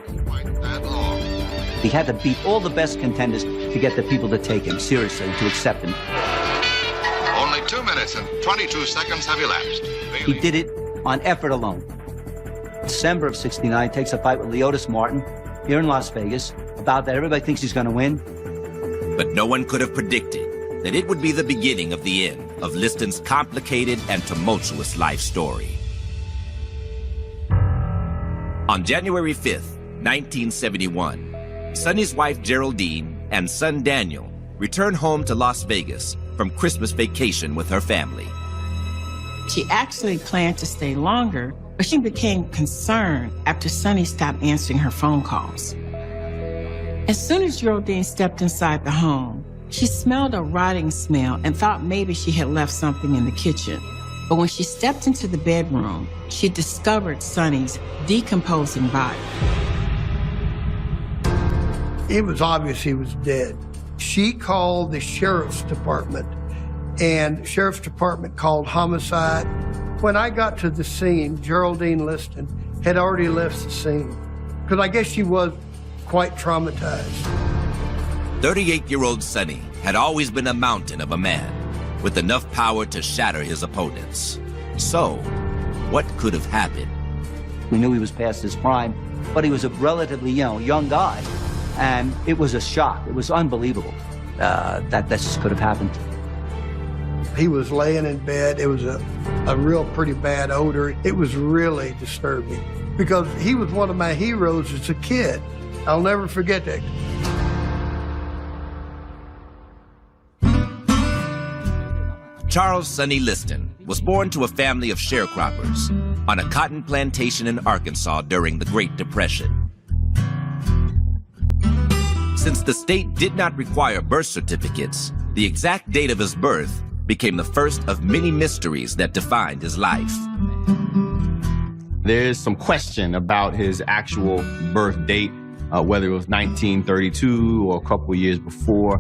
He had to beat all the best contenders to get the people to take him seriously, to accept him. Only 2 minutes and 22 seconds have elapsed. He did it on effort alone. December of '69, takes a fight with Leotis Martin here in Las Vegas. About that, everybody thinks he's going to win. But no one could have predicted that it would be the beginning of the end of Liston's complicated and tumultuous life story. On January 5th, 1971, Sonny's wife Geraldine and son Daniel returned home to Las Vegas from Christmas vacation with her family. She actually planned to stay longer, but she became concerned after Sonny stopped answering her phone calls. As soon as Geraldine stepped inside the home, she smelled a rotting smell and thought maybe she had left something in the kitchen. But when she stepped into the bedroom, she discovered Sonny's decomposing body. It was obvious he was dead. She called the sheriff's department, and the sheriff's department called homicide. When I got to the scene, Geraldine Liston had already left the scene, because I guess she was quite traumatized. 38-year-old Sonny had always been a mountain of a man, with enough power to shatter his opponents. So, what could have happened? We knew he was past his prime, but he was a relatively, young guy. And it was a shock. It was unbelievable that this could have happened. He was laying in bed. It was a real pretty bad odor. It was really disturbing because he was one of my heroes as a kid. I'll never forget that. Charles Sonny Liston was born to a family of sharecroppers on a cotton plantation in Arkansas during the Great Depression. Since the state did not require birth certificates, the exact date of his birth became the first of many mysteries that defined his life. There's some question about his actual birth date, whether it was 1932 or a couple of years before.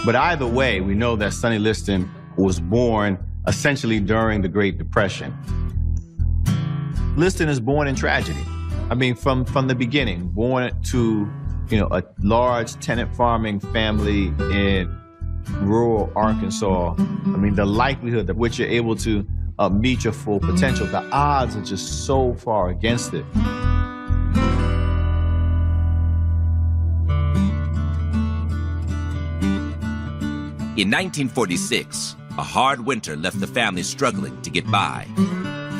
But either way, we know that Sonny Liston was born essentially during the Great Depression. Liston is born in tragedy. I mean, from the beginning, born to, a large tenant farming family in rural Arkansas. I mean, the likelihood that which you're able to meet your full potential, the odds are just so far against it. In 1946, a hard winter left the family struggling to get by.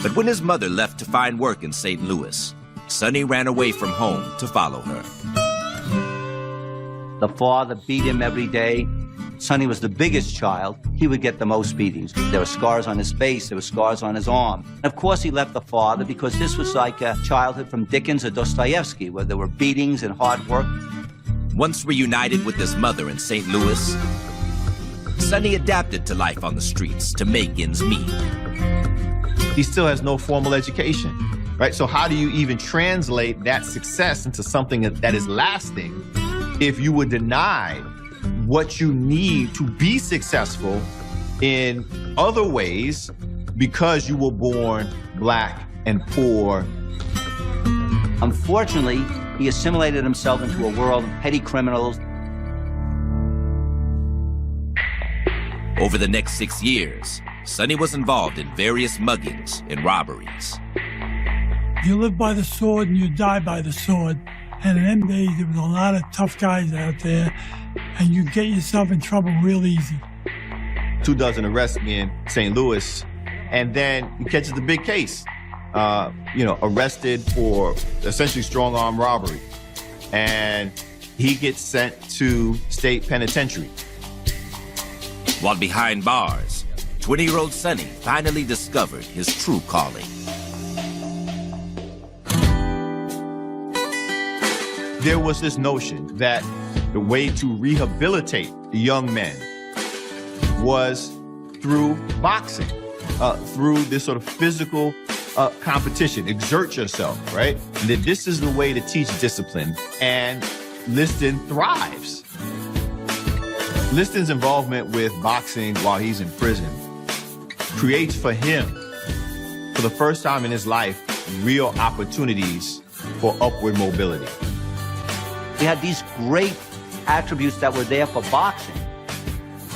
But when his mother left to find work in St. Louis, Sonny ran away from home to follow her. The father beat him every day. Sonny was the biggest child. He would get the most beatings. There were scars on his face. There were scars on his arm. And of course, he left the father because this was like a childhood from Dickens or Dostoevsky, where there were beatings and hard work. Once reunited with his mother in St. Louis, Sonny adapted to life on the streets to make ends meet. He still has no formal education, right? So how do you even translate that success into something that is lasting if you were denied what you need to be successful in other ways because you were born Black and poor? Unfortunately, he assimilated himself into a world of petty criminals. Over the next 6 years, Sonny was involved in various muggings and robberies. You live by the sword and you die by the sword. And in them days, there was a lot of tough guys out there, and you get yourself in trouble real easy. 24 arrests in St. Louis, and then he catches the big case. Arrested for essentially strong-arm robbery. And he gets sent to state penitentiary. While behind bars, 20-year-old Sonny finally discovered his true calling. There was this notion that the way to rehabilitate young men was through boxing, through this sort of physical competition, exert yourself, right? And that this is the way to teach discipline, and Liston thrives. Liston's involvement with boxing while he's in prison creates for him, for the first time in his life, real opportunities for upward mobility. He had these great attributes that were there for boxing.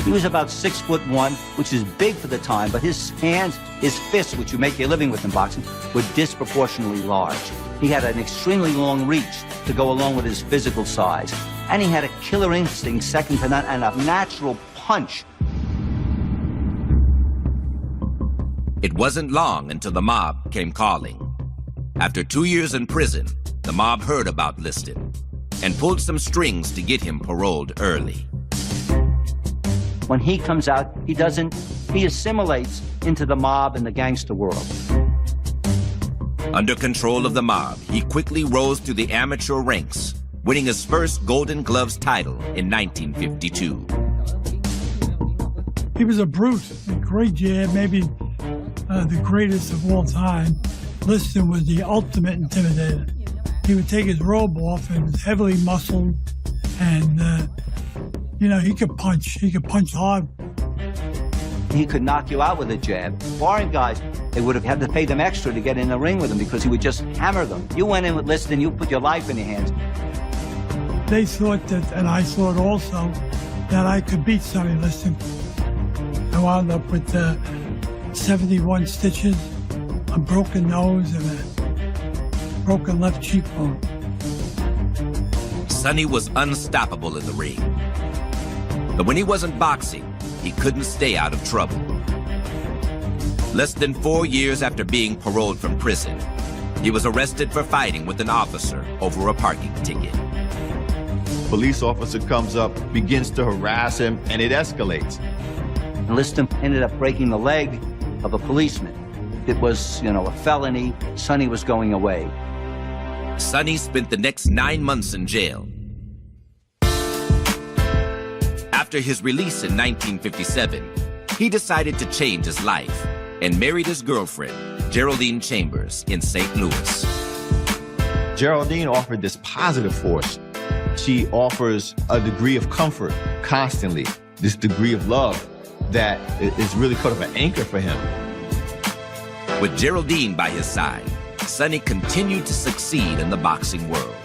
He was about 6'1", which is big for the time, but his hands, his fists, which you make your living with in boxing, were disproportionately large. He had an extremely long reach to go along with his physical size. And he had a killer instinct, second to none, and a natural punch. It wasn't long until the mob came calling. After 2 years in prison, the mob heard about Liston and pulled some strings to get him paroled early. When he comes out, he assimilates into the mob and the gangster world. Under control of the mob, he quickly rose through the amateur ranks, winning his first Golden Gloves title in 1952. He was a brute, a great jab, maybe the greatest of all time. Liston was the ultimate intimidator. He would take his robe off and was heavily muscled, and he could punch. He could punch hard. He could knock you out with a jab. Foreign guys, they would have had to pay them extra to get in the ring with him because he would just hammer them. You went in with Liston, you put your life in your hands. They thought that, and I thought also, that I could beat Sonny Liston. I wound up with 71 stitches, a broken nose, and a broken left cheekbone. Sonny was unstoppable in the ring. But when he wasn't boxing, he couldn't stay out of trouble. Less than 4 years after being paroled from prison, he was arrested for fighting with an officer over a parking ticket. Police officer comes up, begins to harass him, and it escalates. Liston ended up breaking the leg of a policeman. It was, a felony. Sonny was going away. Sonny spent the next 9 months in jail. After his release in 1957, he decided to change his life and married his girlfriend, Geraldine Chambers, in St. Louis. Geraldine offered this positive force. She offers a degree of comfort constantly, this degree of love that is really kind of an anchor for him. With Geraldine by his side, Sonny continued to succeed in the boxing world.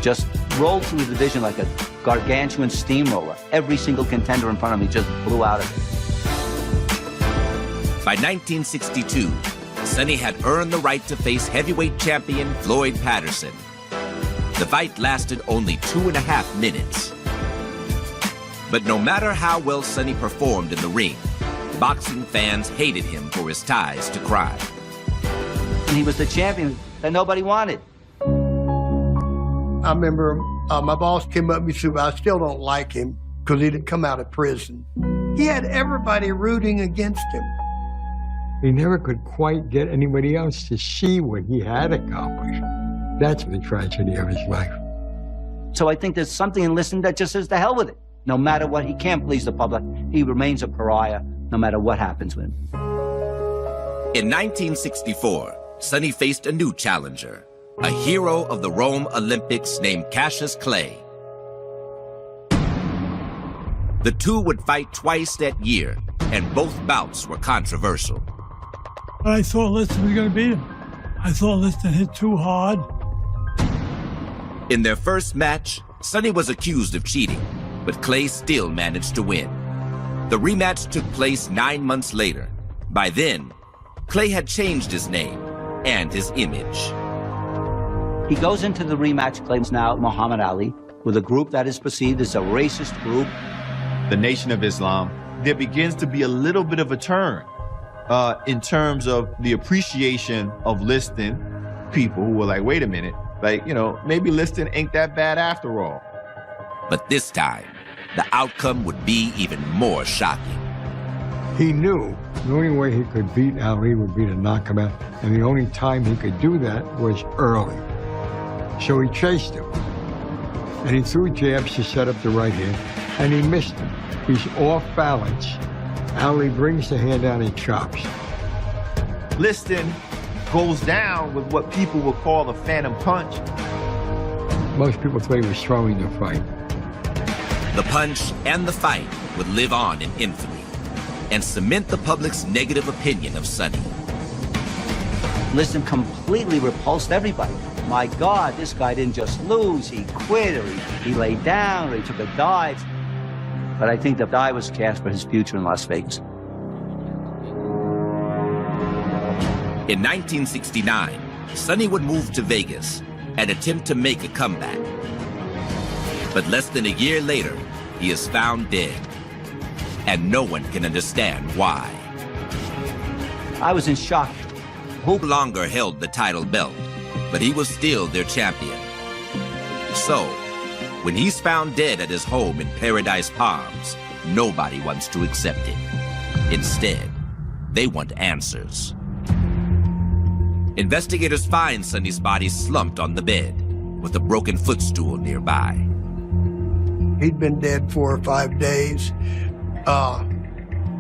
Just rolled through the division like a gargantuan steamroller. Every single contender in front of me just blew out of it. By 1962, Sonny had earned the right to face heavyweight champion Floyd Patterson. The fight lasted only 2.5 minutes. But no matter how well Sonny performed in the ring, boxing fans hated him for his ties to crime. And he was the champion that nobody wanted. I remember my boss came up and said, I still don't like him because he didn't come out of prison. He had everybody rooting against him. He never could quite get anybody else to see what he had accomplished. That's the tragedy of his life. So I think there's something in Liston that just says to hell with it. No matter what, he can't please the public. He remains a pariah no matter what happens with him. In 1964, Sonny faced a new challenger, a hero of the Rome Olympics named Cassius Clay. The two would fight twice that year, and both bouts were controversial. But I thought Liston was going to beat him. I thought Liston hit too hard. In their first match, Sonny was accused of cheating, but Clay still managed to win. The rematch took place 9 months later. By then, Clay had changed his name and his image. He goes into the rematch, claims now Muhammad Ali, with a group that is perceived as a racist group. The Nation of Islam. There begins to be a little bit of a turn in terms of the appreciation of Liston. People who were like, wait a minute, maybe Liston ain't that bad after all. But this time, the outcome would be even more shocking. He knew the only way he could beat Ali would be to knock him out, and the only time he could do that was early. So he chased him, and he threw jabs to set up the right hand, and he missed him. He's off balance. Ali brings the hand down and chops. Liston goes down with what people would call a phantom punch. Most people thought he was throwing the fight. The punch and the fight would live on in infamy and cement the public's negative opinion of Sonny. Liston completely repulsed everybody. My God, this guy didn't just lose, he quit, or he laid down, or he took a dive. But I think the die was cast for his future in Las Vegas. In 1969, Sonny would move to Vegas and attempt to make a comeback. But less than a year later, he is found dead. And no one can understand why. I was in shock. no longer held the title belt, but he was still their champion. So, when he's found dead at his home in Paradise Palms, nobody wants to accept it. Instead, they want answers. Investigators find Sonny's body slumped on the bed, with a broken footstool nearby. He'd been dead 4 or 5 days.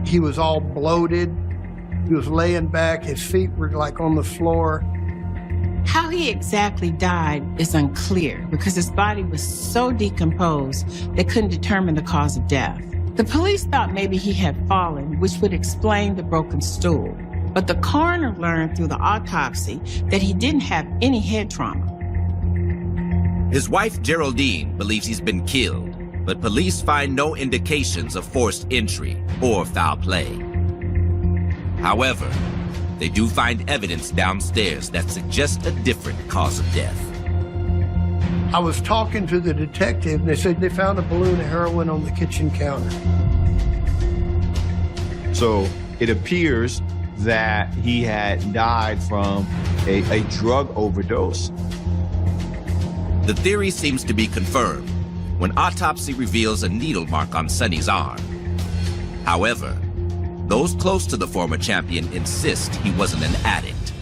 He was all bloated. He was laying back. His feet were like on the floor. How he exactly died is unclear because his body was so decomposed they couldn't determine the cause of death. The police thought maybe he had fallen, which would explain the broken stool. But the coroner learned through the autopsy that he didn't have any head trauma. His wife, Geraldine, believes he's been killed, but police find no indications of forced entry or foul play. However, they do find evidence downstairs that suggests a different cause of death. I was talking to the detective, and they said they found a balloon of heroin on the kitchen counter. So it appears that he had died from a drug overdose. The theory seems to be confirmed when autopsy reveals a needle mark on Sonny's arm. However, those close to the former champion insist he wasn't an addict.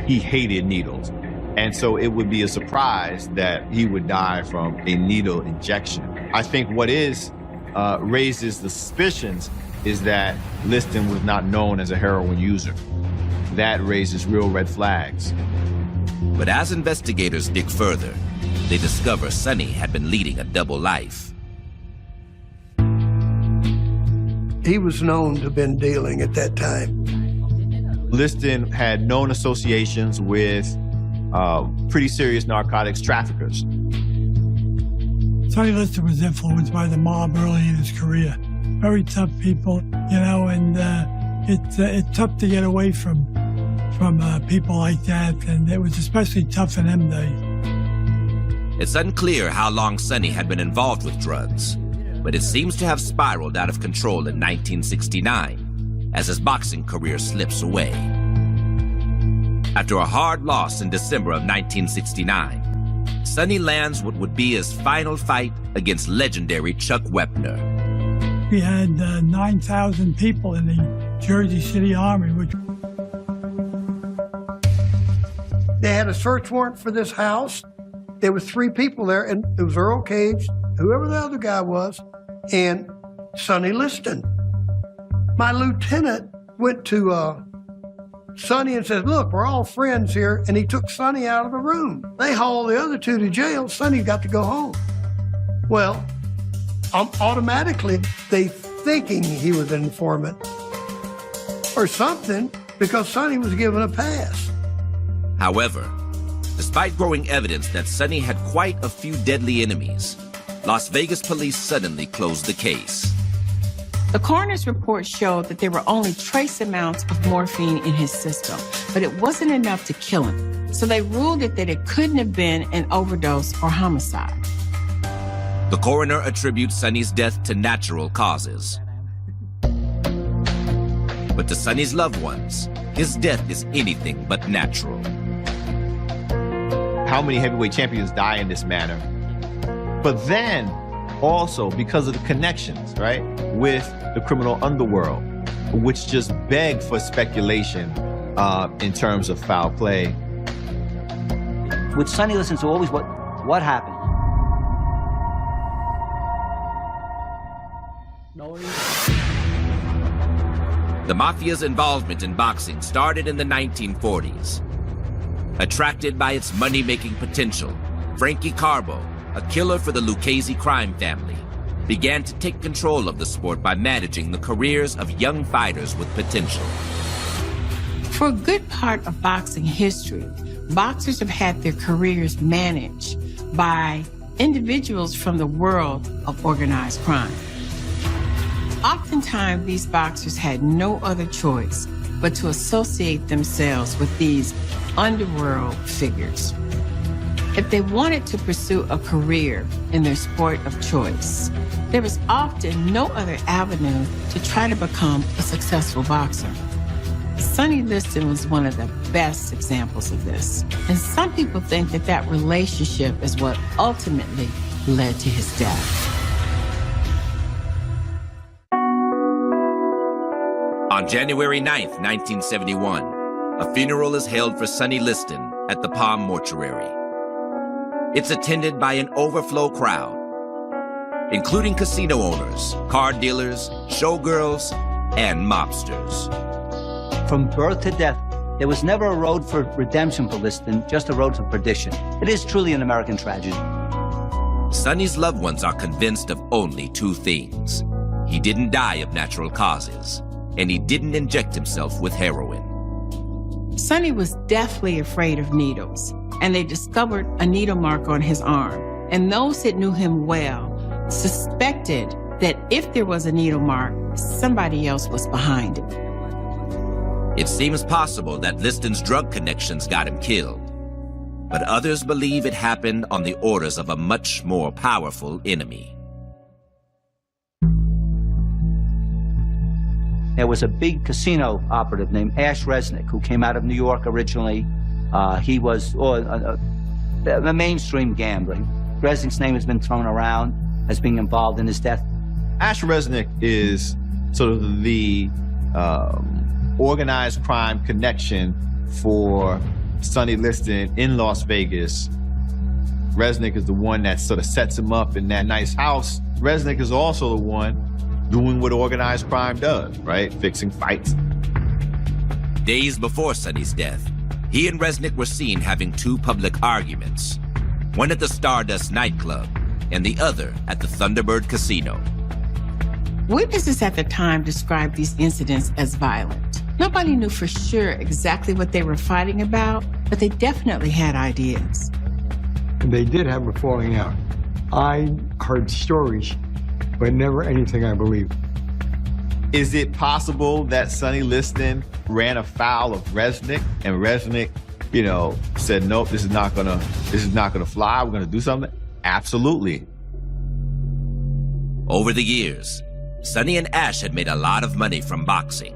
He hated needles, and so it would be a surprise that he would die from a needle injection. I think what raises the suspicions is that Liston was not known as a heroin user. That raises real red flags. But as investigators dig further, they discover Sonny had been leading a double life. He was known to have been dealing at that time. Liston had known associations with pretty serious narcotics traffickers. Sonny Liston was influenced by the mob early in his career. Very tough people, and it's tough to get away from people like that, and it was especially tough in them days. It's unclear how long Sonny had been involved with drugs, but it seems to have spiraled out of control in 1969 as his boxing career slips away. After a hard loss in December of 1969, Sonny lands what would be his final fight against legendary Chuck Wepner. We had 9,000 people in the Jersey City Army, which... They had a search warrant for this house. There were 3 people there, and it was Earl Cage, whoever the other guy was, and Sonny Liston. My lieutenant went to Sonny and said, "Look, we're all friends here," and he took Sonny out of the room. They hauled the other 2 to jail. Sonny got to go home. Well, automatically, they thinking he was an informant or something because Sonny was given a pass. However, despite growing evidence that Sonny had quite a few deadly enemies, Las Vegas police suddenly closed the case. The coroner's report showed that there were only trace amounts of morphine in his system, but it wasn't enough to kill him. So they ruled it that it couldn't have been an overdose or homicide. The coroner attributes Sonny's death to natural causes. But to Sonny's loved ones, his death is anything but natural. How many heavyweight champions die in this manner? But then, also because of the connections, right, with the criminal underworld, which just beg for speculation in terms of foul play. With Sonny Liston, so always what happened? The mafia's involvement in boxing started in the 1940s. Attracted by its money-making potential, Frankie Carbo, a killer for the Lucchese crime family, began to take control of the sport by managing the careers of young fighters with potential. For a good part of boxing history, boxers have had their careers managed by individuals from the world of organized crime. Oftentimes, these boxers had no other choice but to associate themselves with these underworld figures. If they wanted to pursue a career in their sport of choice, there was often no other avenue to try to become a successful boxer. Sonny Liston was one of the best examples of this. And some people think that that relationship is what ultimately led to his death. On January 9th, 1971, a funeral is held for Sonny Liston at the Palm Mortuary. It's attended by an overflow crowd, including casino owners, car dealers, showgirls, and mobsters. From birth to death, there was never a road for redemption for Liston, just a road to perdition. It is truly an American tragedy. Sonny's loved ones are convinced of only two things. He didn't die of natural causes, and he didn't inject himself with heroin. Sonny was deathly afraid of needles, and they discovered a needle mark on his arm. And those that knew him well suspected that if there was a needle mark, somebody else was behind it. It seems possible that Liston's drug connections got him killed, but others believe it happened on the orders of a much more powerful enemy. There was a big casino operative named Ash Resnick who came out of New York originally. He was a mainstream gambling. Resnick's name has been thrown around as being involved in his death. Ash Resnick is sort of the organized crime connection for Sonny Liston in Las Vegas. Resnick is the one that sort of sets him up in that nice house. Resnick is also the one doing what organized crime does, right? Fixing fights. Days before Sonny's death, he and Resnick were seen having two public arguments, one at the Stardust nightclub and the other at the Thunderbird Casino. Witnesses at the time described these incidents as violent. Nobody knew for sure exactly what they were fighting about, but they definitely had ideas. They did have a falling out. I heard stories, but never anything I believed. Is it possible that Sonny Liston ran afoul of Resnick and Resnick, said, nope, this is not gonna fly, we're gonna do something? Absolutely. Over the years, Sonny and Ash had made a lot of money from boxing,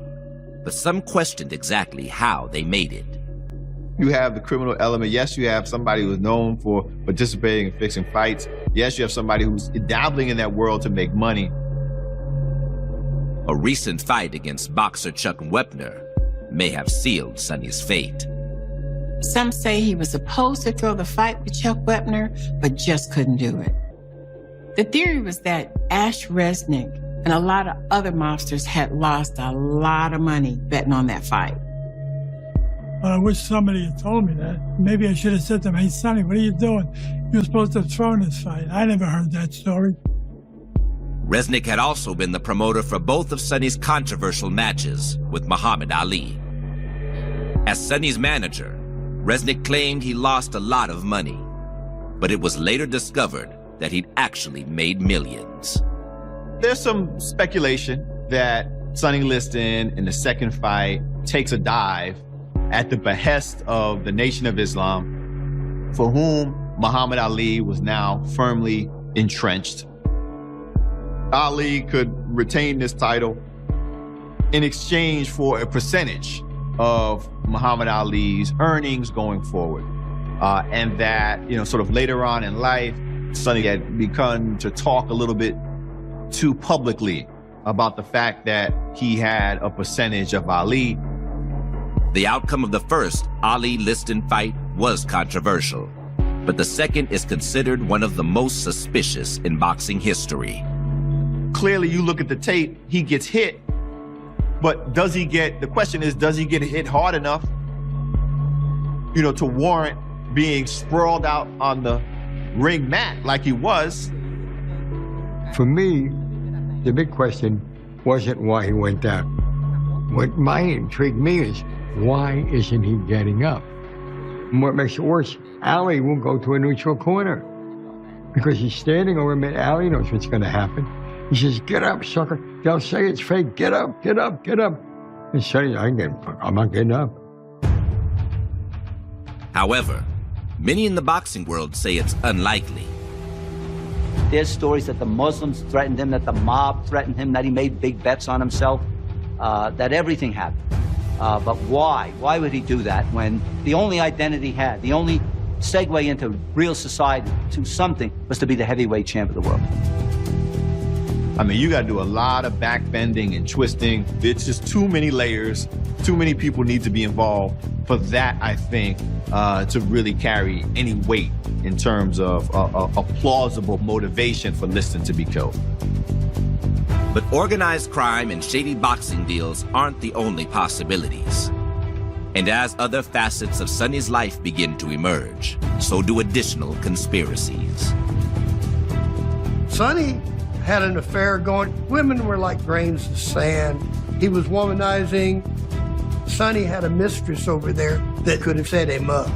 but some questioned exactly how they made it. You have the criminal element. Yes, you have somebody who's known for participating in fixing fights. Yes, you have somebody who's dabbling in that world to make money. A recent fight against boxer Chuck Wepner may have sealed Sonny's fate. Some say he was supposed to throw the fight with Chuck Wepner, but just couldn't do it. The theory was that Ash Resnick and a lot of other mobsters had lost a lot of money betting on that fight. I wish somebody had told me that. Maybe I should have said to him, hey, Sonny, what are you doing? You're supposed to have thrown this fight. I never heard that story. Resnick had also been the promoter for both of Sonny's controversial matches with Muhammad Ali. As Sonny's manager, Resnick claimed he lost a lot of money, but it was later discovered that he'd actually made millions. There's some speculation that Sonny Liston in the second fight takes a dive at the behest of the Nation of Islam, for whom Muhammad Ali was now firmly entrenched. Ali could retain this title in exchange for a percentage of Muhammad Ali's earnings going forward. And that, sort of later on in life, Sonny had begun to talk a little bit too publicly about the fact that he had a percentage of Ali. The outcome of the first Ali-Liston fight was controversial, but the second is considered one of the most suspicious in boxing history. Clearly, you look at the tape, he gets hit, but the question is, does he get hit hard enough, to warrant being sprawled out on the ring mat like he was? For me, the big question wasn't why he went down. What might intrigue me is, why isn't he getting up? And what makes it worse, Ali won't go to a neutral corner because he's standing over him, and Ali knows what's going to happen. He says, get up, sucker. They'll say it's fake. Get up, get up, get up. And Sonny, I'm not getting up. However, many in the boxing world say it's unlikely. There's stories that the Muslims threatened him, that the mob threatened him, that he made big bets on himself, that everything happened. But why? Why would he do that when the only identity he had, the only segue into real society, to something, was to be the heavyweight champ of the world? I mean, you got to do a lot of backbending and twisting. It's just too many layers. Too many people need to be involved for that, I think, to really carry any weight in terms of a plausible motivation for Liston to be killed. But organized crime and shady boxing deals aren't the only possibilities. And as other facets of Sonny's life begin to emerge, so do additional conspiracies. Sonny had an affair going. Women were like grains of sand. He was womanizing. Sonny had a mistress over there that could have set him up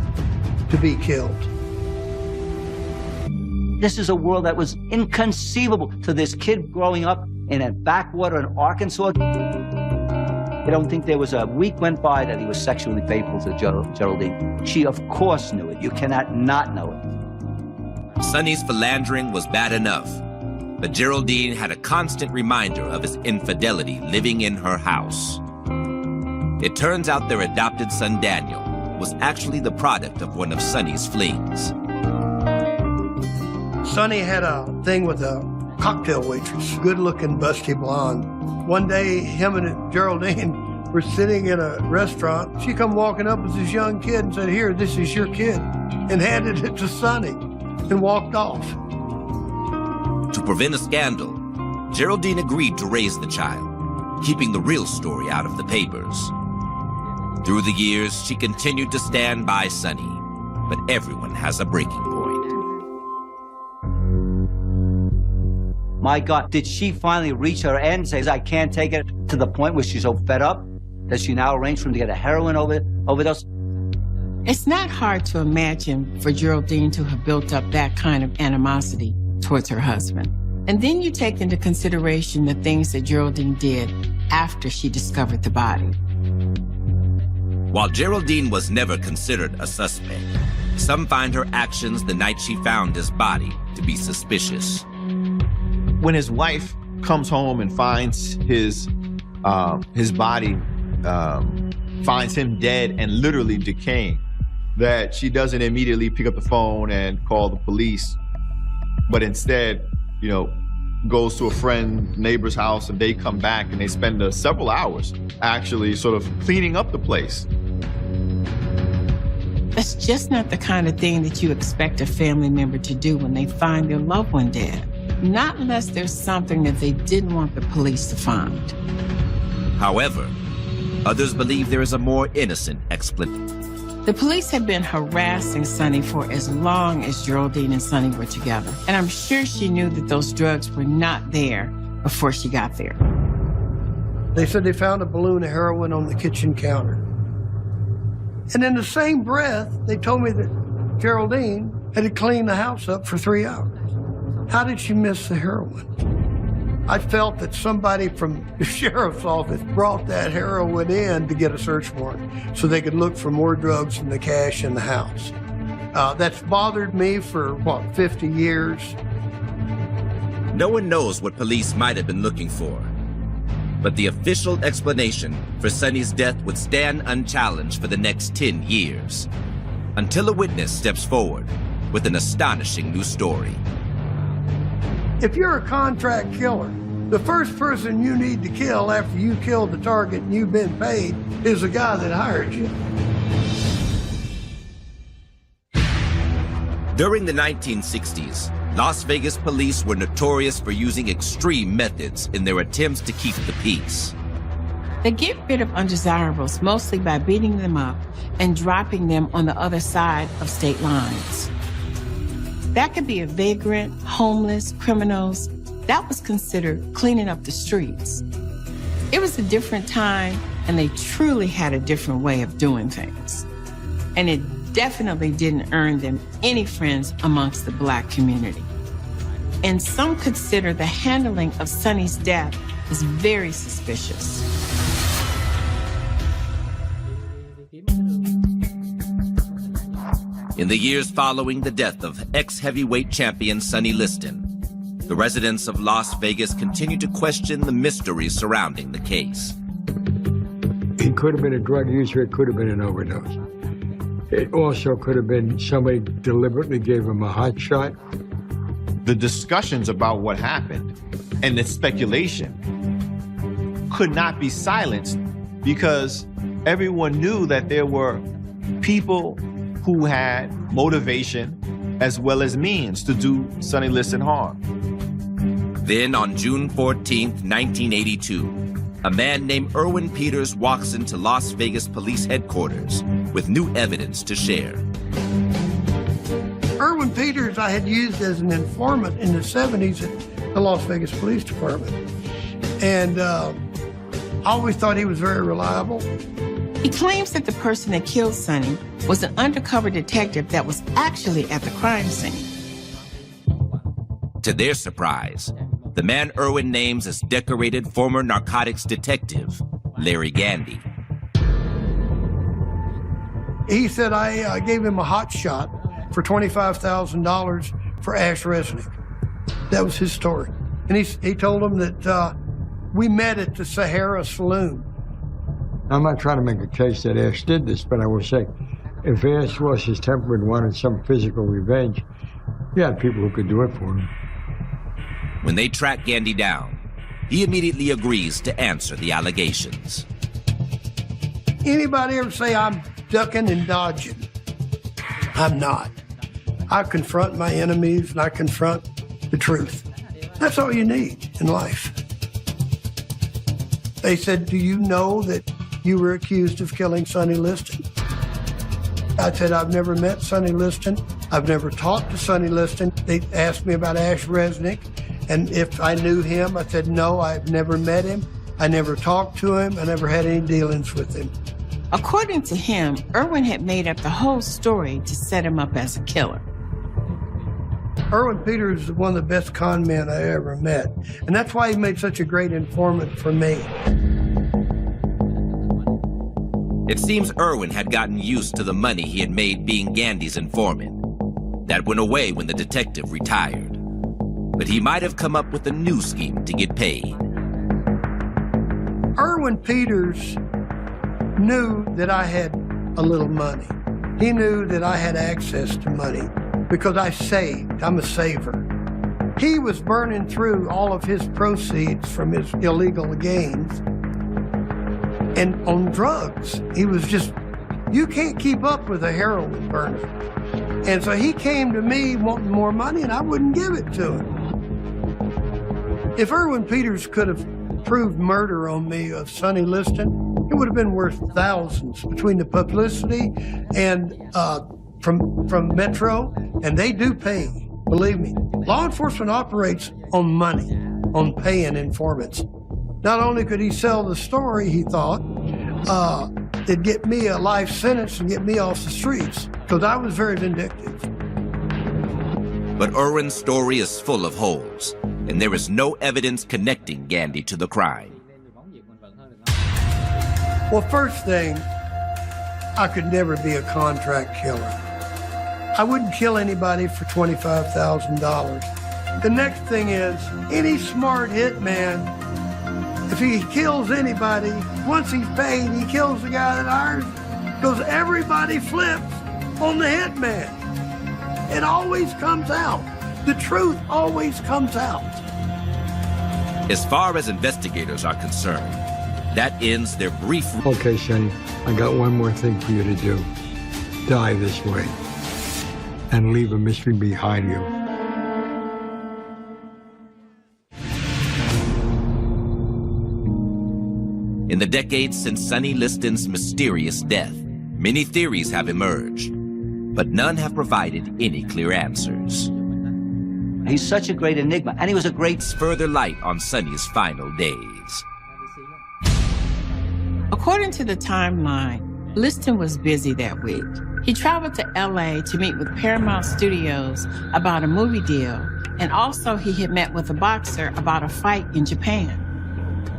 to be killed. This is a world that was inconceivable to this kid growing up in a backwater in Arkansas. I don't think there was a week went by that he was sexually faithful to Geraldine. She, of course, knew it. You cannot not know it. Sonny's philandering was bad enough, but Geraldine had a constant reminder of his infidelity living in her house. It turns out their adopted son, Daniel, was actually the product of one of Sonny's flings. Sonny had a thing with a cocktail waitress, good-looking, busty blonde. One day, him and Geraldine were sitting in a restaurant. She come walking up as this young kid and said, "Here, this is your kid," and handed it to Sonny and walked off. To prevent a scandal, Geraldine agreed to raise the child, keeping the real story out of the papers. Through the years, she continued to stand by Sonny, but everyone has a breaking point. My God, did she finally reach her end and say, I can't take it, to the point where she's so fed up that she now arranged for him to get a heroin overdose? It's not hard to imagine for Geraldine to have built up that kind of animosity towards her husband. And then you take into consideration the things that Geraldine did after she discovered the body. While Geraldine was never considered a suspect, some find her actions the night she found his body to be suspicious. When his wife comes home and finds his body, finds him dead and literally decaying, that she doesn't immediately pick up the phone and call the police, but instead, goes to a friend, neighbor's house, and they come back and they spend several hours actually sort of cleaning up the place. That's just not the kind of thing that you expect a family member to do when they find their loved one dead. Not unless there's something that they didn't want the police to find. However, others believe there is a more innocent explanation. The police had been harassing Sonny for as long as Geraldine and Sonny were together. And I'm sure she knew that those drugs were not there before she got there. They said they found a balloon of heroin on the kitchen counter. And in the same breath, they told me that Geraldine had cleaned the house up for 3 hours. How did she miss the heroin? I felt that somebody from the sheriff's office brought that heroin in to get a search warrant so they could look for more drugs than the cash in the house. That's bothered me for, 50 years. No one knows what police might have been looking for, but the official explanation for Sonny's death would stand unchallenged for the next 10 years, until a witness steps forward with an astonishing new story. If you're a contract killer, the first person you need to kill after you killed the target and you've been paid is the guy that hired you. During the 1960s, Las Vegas police were notorious for using extreme methods in their attempts to keep the peace. They get rid of undesirables mostly by beating them up and dropping them on the other side of state lines. That could be a vagrant, homeless, criminals. That was considered cleaning up the streets. It was a different time, and they truly had a different way of doing things. And it definitely didn't earn them any friends amongst the Black community. And some consider the handling of Sonny's death as very suspicious. In the years following the death of ex-heavyweight champion Sonny Liston, the residents of Las Vegas continue to question the mystery surrounding the case. It could have been a drug user, it could have been an overdose. It also could have been somebody deliberately gave him a hot shot. The discussions about what happened and the speculation could not be silenced because everyone knew that there were people who had motivation as well as means to do Sonny Liston harm. Then on June 14th, 1982, a man named Erwin Peters walks into Las Vegas police headquarters with new evidence to share. Erwin Peters I had used as an informant in the 70s at the Las Vegas Police Department. And I always thought he was very reliable. He claims that the person that killed Sonny was an undercover detective that was actually at the crime scene. To their surprise, the man Erwin names as decorated former narcotics detective, Larry Gandy. He said I gave him a hot shot for $25,000 for Ash Resnick. That was his story. And he told him that we met at the Sahara Saloon. I'm not trying to make a case that Ash did this, but I will say, if Ash lost his temper and wanted some physical revenge, he had people who could do it for him. When they track Gandy down, he immediately agrees to answer the allegations. Anybody ever say I'm ducking and dodging? I'm not. I confront my enemies and I confront the truth. That's all you need in life. They said, do you know that you were accused of killing Sonny Liston? I said, I've never met Sonny Liston. I've never talked to Sonny Liston. They asked me about Ash Resnick, and if I knew him, I said, no, I've never met him. I never talked to him. I never had any dealings with him. According to him, Erwin had made up the whole story to set him up as a killer. Erwin Peters is one of the best con men I ever met, and that's why he made such a great informant for me. It seems Erwin had gotten used to the money he had made being Gandy's informant. That went away when the detective retired. But he might have come up with a new scheme to get paid. Erwin Peters knew that I had a little money. He knew that I had access to money because I saved. I'm a saver. He was burning through all of his proceeds from his illegal gains. And on drugs, he was just, you can't keep up with a heroin burner. And so he came to me wanting more money and I wouldn't give it to him. If Erwin Peters could have proved murder on me of Sonny Liston, it would have been worth thousands between the publicity and from Metro, and they do pay, believe me. Law enforcement operates on money, on paying informants. Not only could he sell the story, he thought, it'd get me a life sentence and get me off the streets, because I was very vindictive. But Erwin's story is full of holes, and there is no evidence connecting Gandy to the crime. Well, first thing, I could never be a contract killer. I wouldn't kill anybody for $25,000. The next thing is, any smart hitman, if he kills anybody, once he's paid, he kills the guy that hires him, because everybody flips on the hitman. It always comes out. The truth always comes out. As far as investigators are concerned, that ends their brief... Okay, Sonny, I got one more thing for you to do. Die this way. And leave a mystery behind you. In the decades since Sonny Liston's mysterious death, many theories have emerged, but none have provided any clear answers. He's such a great enigma, and he was a great... Further light on Sonny's final days. According to the timeline, Liston was busy that week. He traveled to LA to meet with Paramount Studios about a movie deal, and also he had met with a boxer about a fight in Japan.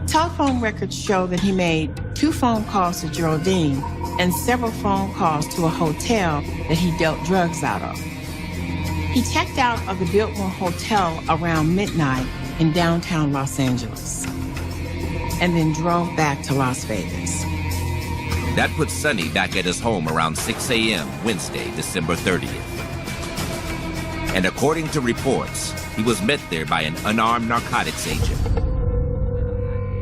Telephone records show that he made 2 phone calls to Geraldine and several phone calls to a hotel that he dealt drugs out of. He checked out of the Biltmore Hotel around midnight in downtown Los Angeles and then drove back to Las Vegas. That put Sonny back at his home around 6 a.m. Wednesday, December 30th. And according to reports, he was met there by an unarmed narcotics agent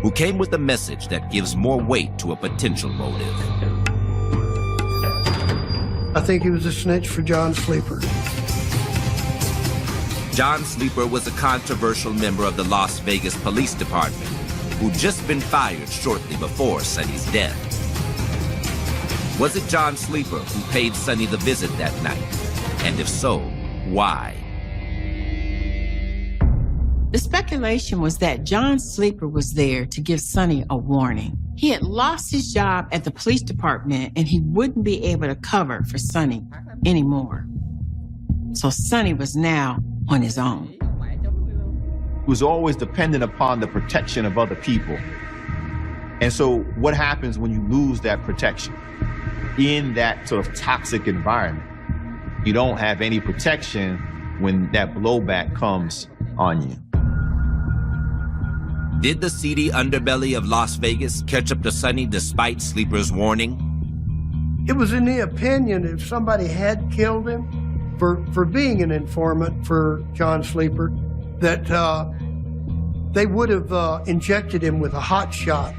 who came with a message that gives more weight to a potential motive. I think he was a snitch for John Sleeper. John Sleeper was a controversial member of the Las Vegas Police Department who'd just been fired shortly before Sonny's death. Was it John Sleeper who paid Sonny the visit that night? And if so, why? The speculation was that John Sleeper was there to give Sonny a warning. He had lost his job at the police department and he wouldn't be able to cover for Sonny anymore. So Sonny was now on his own. He was always dependent upon the protection of other people. And so what happens when you lose that protection? In that sort of toxic environment, you don't have any protection when that blowback comes on you. Did the seedy underbelly of Las Vegas catch up to Sonny despite Sleeper's warning? It was in the opinion if somebody had killed him for being an informant for John Sleeper, that they would have injected him with a hot shot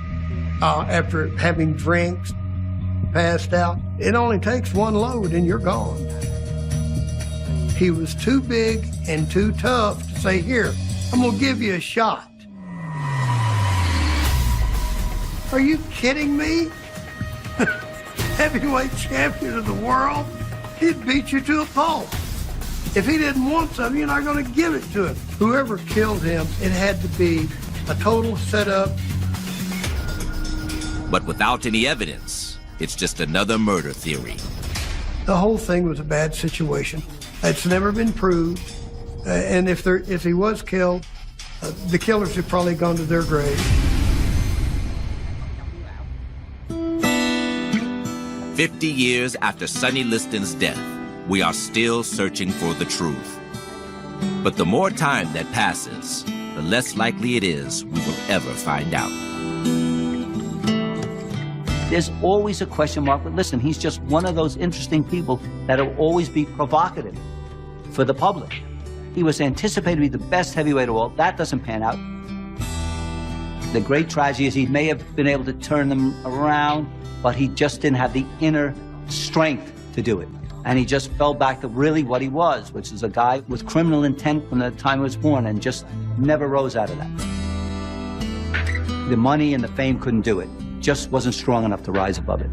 after having drinks, passed out. It only takes one load and you're gone. He was too big and too tough to say, here, I'm gonna give you a shot. Are you kidding me? Heavyweight champion of the world, he'd beat you to a pulp. If he didn't want something, you're not gonna give it to him. Whoever killed him, it had to be a total setup. But without any evidence, it's just another murder theory. The whole thing was a bad situation. It's never been proved. And if he was killed, the killers have probably gone to their grave. 50 years after Sonny Liston's death, we are still searching for the truth. But the more time that passes, the less likely it is we will ever find out. There's always a question mark, but listen, he's just one of those interesting people that'll always be provocative for the public. He was anticipated to be the best heavyweight of all. That doesn't pan out. The great tragedy is he may have been able to turn them around, but he just didn't have the inner strength to do it. And he just fell back to really what he was, which is a guy with criminal intent from the time he was born and just never rose out of that. The money and the fame couldn't do it. Just wasn't strong enough to rise above it.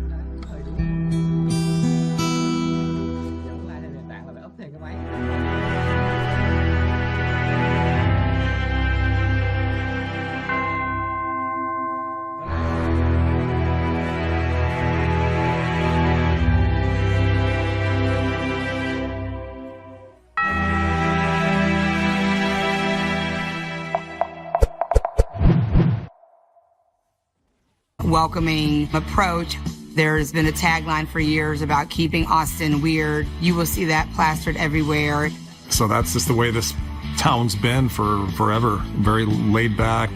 Welcoming approach. There's been a tagline for years about keeping Austin weird. You will see that plastered everywhere. So that's just the way this town's been for forever. Very laid back,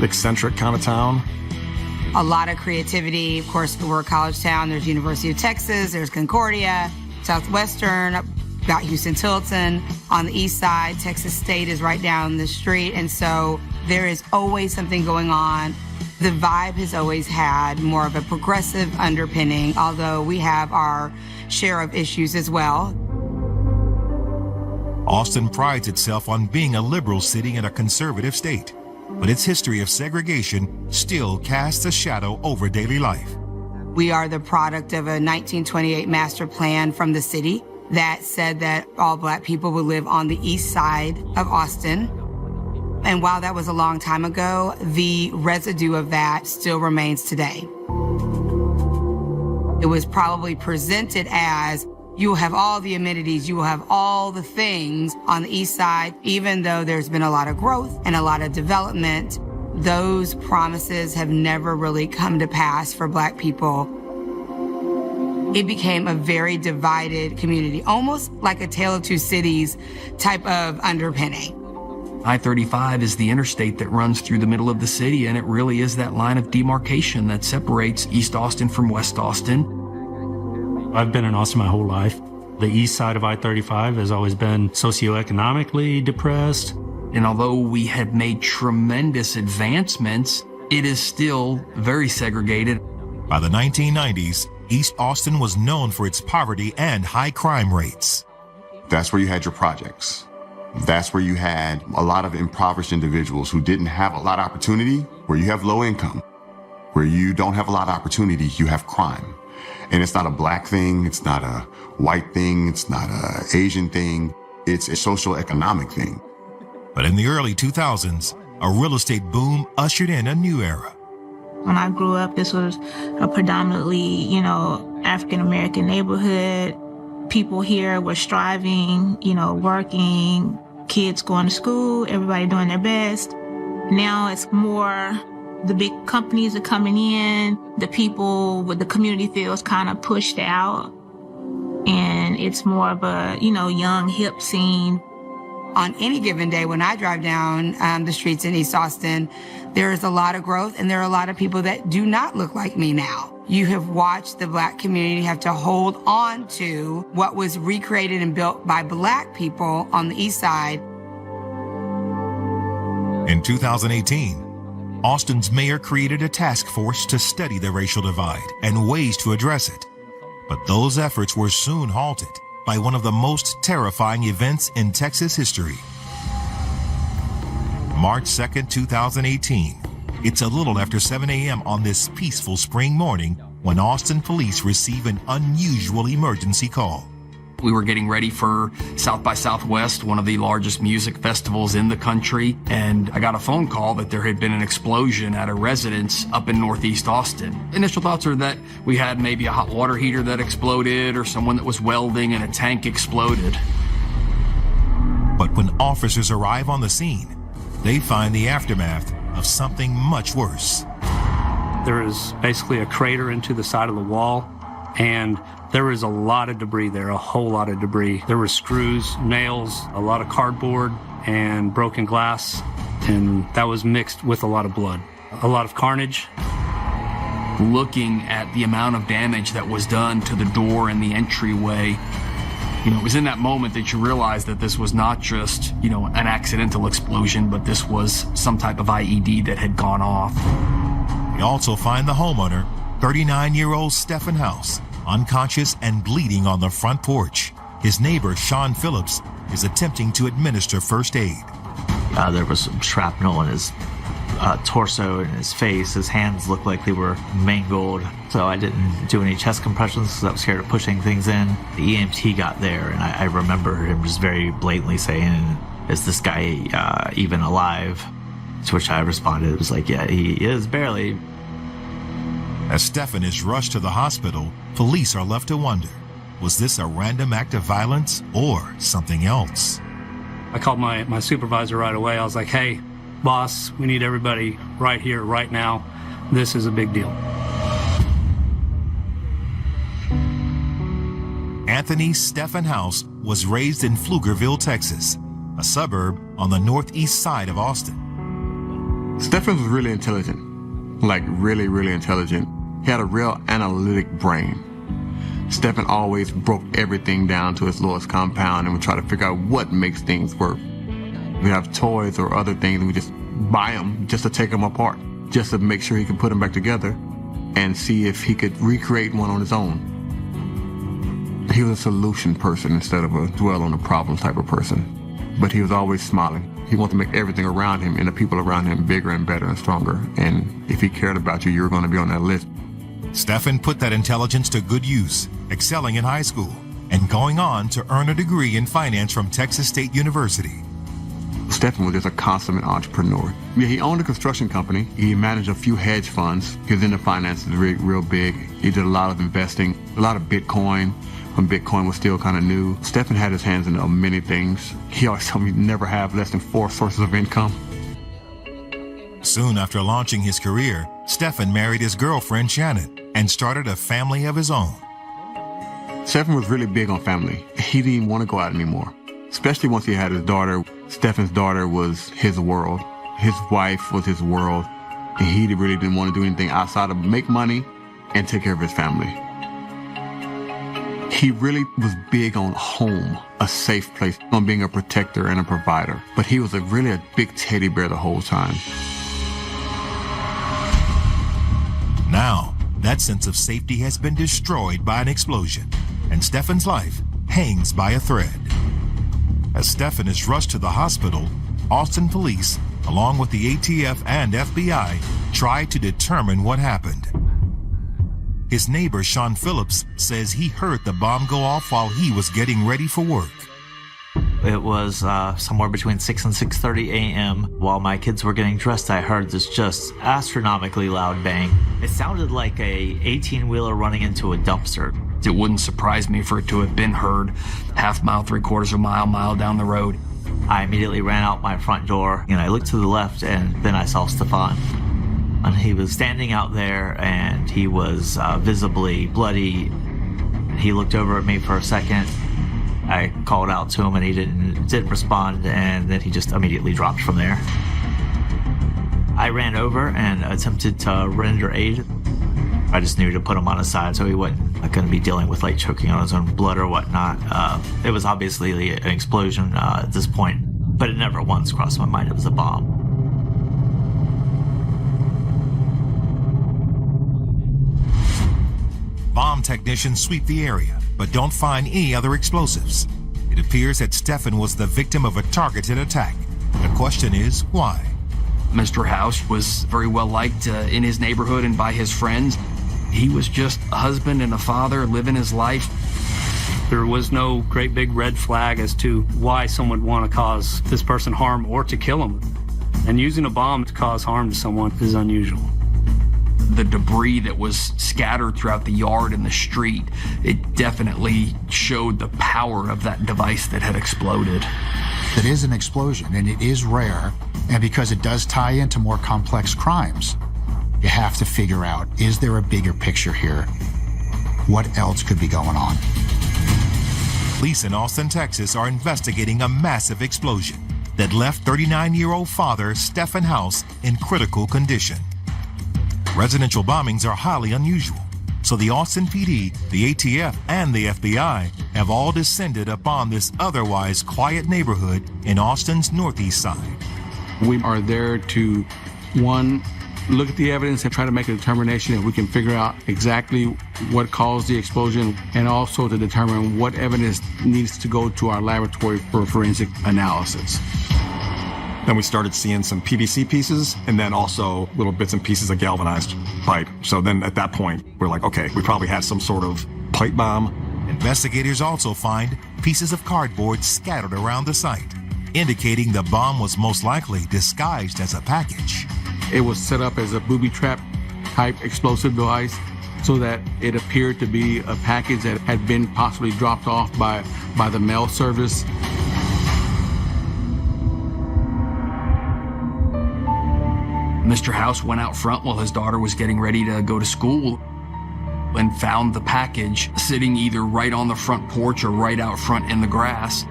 eccentric kind of town. A lot of creativity. Of course, we're a college town. There's University of Texas, there's Concordia, Southwestern, got Houston-Tilton. On the east side, Texas State is right down the street. And so there is always something going on. The vibe has always had more of a progressive underpinning, although we have our share of issues as well. Austin prides itself on being a liberal city and a conservative state, but its history of segregation still casts a shadow over daily life. We are the product of a 1928 master plan from the city that said that all Black people would live on the east side of Austin. And while that was a long time ago, the residue of that still remains today. It was probably presented as, you will have all the amenities, you will have all the things on the east side. Even though there's been a lot of growth and a lot of development, those promises have never really come to pass for Black people. It became a very divided community, almost like a Tale of Two Cities type of underpinning. I-35 is the interstate that runs through the middle of the city, and it really is that line of demarcation that separates East Austin from West Austin. I've been in Austin my whole life. The east side of I-35 has always been socioeconomically depressed. And although we have made tremendous advancements, it is still very segregated. By the 1990s, East Austin was known for its poverty and high crime rates. That's where you had your projects. That's where you had a lot of impoverished individuals who didn't have a lot of opportunity. Where you have low income, where you don't have a lot of opportunity, you have crime. And it's not a black thing, it's not a white thing, it's not an Asian thing, it's a social economic thing. But in the early 2000s, a real estate boom ushered in a new era. When I grew up, this was a predominantly, African-American neighborhood. People here were striving, working, kids going to school, everybody doing their best. Now it's more the big companies are coming in, the people with the community feels kind of pushed out, and it's more of a, young, hip scene. On any given day, when I drive down the streets in East Austin, there is a lot of growth, and there are a lot of people that do not look like me now. You have watched the Black community have to hold on to what was recreated and built by Black people on the East Side. In 2018, Austin's mayor created a task force to study the racial divide and ways to address it. But those efforts were soon halted by one of the most terrifying events in Texas history. March 2nd, 2018. It's a little after 7 a.m. on this peaceful spring morning when Austin police receive an unusual emergency call. We were getting ready for South by Southwest, one of the largest music festivals in the country, and I got a phone call that there had been an explosion at a residence up in Northeast Austin. Initial thoughts are that we had maybe a hot water heater that exploded or someone that was welding and a tank exploded. But when officers arrive on the scene, they find the aftermath of something much worse. There is basically a crater into the side of the wall, and there was a lot of debris there, a whole lot of debris. There were screws, nails, a lot of cardboard, and broken glass, and that was mixed with a lot of blood. A lot of carnage. Looking at the amount of damage that was done to the door and the entryway, it was in that moment that you realized that this was not just, an accidental explosion, but this was some type of IED that had gone off. We also find the homeowner, 39-year-old Stephen House, unconscious and bleeding on the front porch. His neighbor, Sean Phillips, is attempting to administer first aid. There was some shrapnel in his torso and his face. His hands looked like they were mangled. So I didn't do any chest compressions because I was scared of pushing things in. The EMT got there, and I remember him just very blatantly saying, "Is this guy even alive?" To which I responded, it was like, "Yeah, he is, barely." As Stephen is rushed to the hospital, police are left to wonder, was this a random act of violence or something else? I called my supervisor right away. I was like, "Hey, boss, we need everybody right here, right now. This is a big deal." Anthony Stephen House was raised in Pflugerville, Texas, a suburb on the northeast side of Austin. Stephen was really intelligent, like really, really intelligent. He had a real analytic brain. Stephen always broke everything down to its lowest compound and would try to figure out what makes things work. We have toys or other things and we just buy them just to take them apart, just to make sure he could put them back together and see if he could recreate one on his own. He was a solution person instead of a dwell on the problem type of person. But he was always smiling. He wanted to make everything around him and the people around him bigger and better and stronger. And if he cared about you, you were going to be on that list. Stephen put that intelligence to good use, excelling in high school and going on to earn a degree in finance from Texas State University. Stephen was just a consummate entrepreneur. Yeah, he owned a construction company. He managed a few hedge funds. He was into finances real big. He did a lot of investing, a lot of Bitcoin, when Bitcoin was still kind of new. Stephen had his hands in many things. He always told me he'd never have less than 4 sources of income. Soon after launching his career, Stephen married his girlfriend Shannon and started a family of his own. Stephen was really big on family. He didn't even want to go out anymore, especially once he had his daughter. Stefan's daughter was his world. His wife was his world. And he really didn't want to do anything outside of make money and take care of his family. He really was big on home, a safe place, on being a protector and a provider. But he was really a big teddy bear the whole time. Now, that sense of safety has been destroyed by an explosion, and Stefan's life hangs by a thread. As Stefan is rushed to the hospital, Austin police, along with the ATF and FBI, try to determine what happened. His neighbor, Sean Phillips, says he heard the bomb go off while he was getting ready for work. It was somewhere between 6 and 6:30 a.m. While my kids were getting dressed, I heard this just astronomically loud bang. It sounded like a 18-wheeler running into a dumpster. It wouldn't surprise me for it to have been heard half mile, 3/4 of a mile down the road. I immediately ran out my front door, and I looked to the left, and then I saw Stefan. And he was standing out there, and he was visibly bloody. He looked over at me for a second. I called out to him, and he didn't respond, and then he just immediately dropped from there. I ran over and attempted to render aid. I just knew to put him on his side so he wasn't going to be dealing with like choking on his own blood or whatnot. It was obviously an explosion at this point, but it never once crossed my mind it was a bomb. Bomb technicians sweep the area, but don't find any other explosives. It appears that Stefan was the victim of a targeted attack. The question is, why? Mr. House was very well liked in his neighborhood and by his friends. He was just a husband and a father living his life. There was no great big red flag as to why someone would want to cause this person harm or to kill him. And using a bomb to cause harm to someone is unusual. The debris that was scattered throughout the yard and the street, it definitely showed the power of that device that had exploded. It is an explosion, and it is rare, and because it does tie into more complex crimes, you have to figure out, is there a bigger picture here? What else could be going on? Police in Austin, Texas are investigating a massive explosion that left 39-year-old father Stefan House in critical condition. Residential bombings are highly unusual, so the Austin PD, the ATF, and the FBI have all descended upon this otherwise quiet neighborhood in Austin's northeast side. We are there to, one, look at the evidence and try to make a determination if we can figure out exactly what caused the explosion, and also to determine what evidence needs to go to our laboratory for forensic analysis. Then we started seeing some PVC pieces and then also little bits and pieces of galvanized pipe. So then at that point, we're like, okay, we probably had some sort of pipe bomb. Investigators also find pieces of cardboard scattered around the site, indicating the bomb was most likely disguised as a package. It was set up as a booby trap type explosive device so that it appeared to be a package that had been possibly dropped off by the mail service. Mr. House went out front while his daughter was getting ready to go to school and found the package sitting either right on the front porch or right out front in the grass.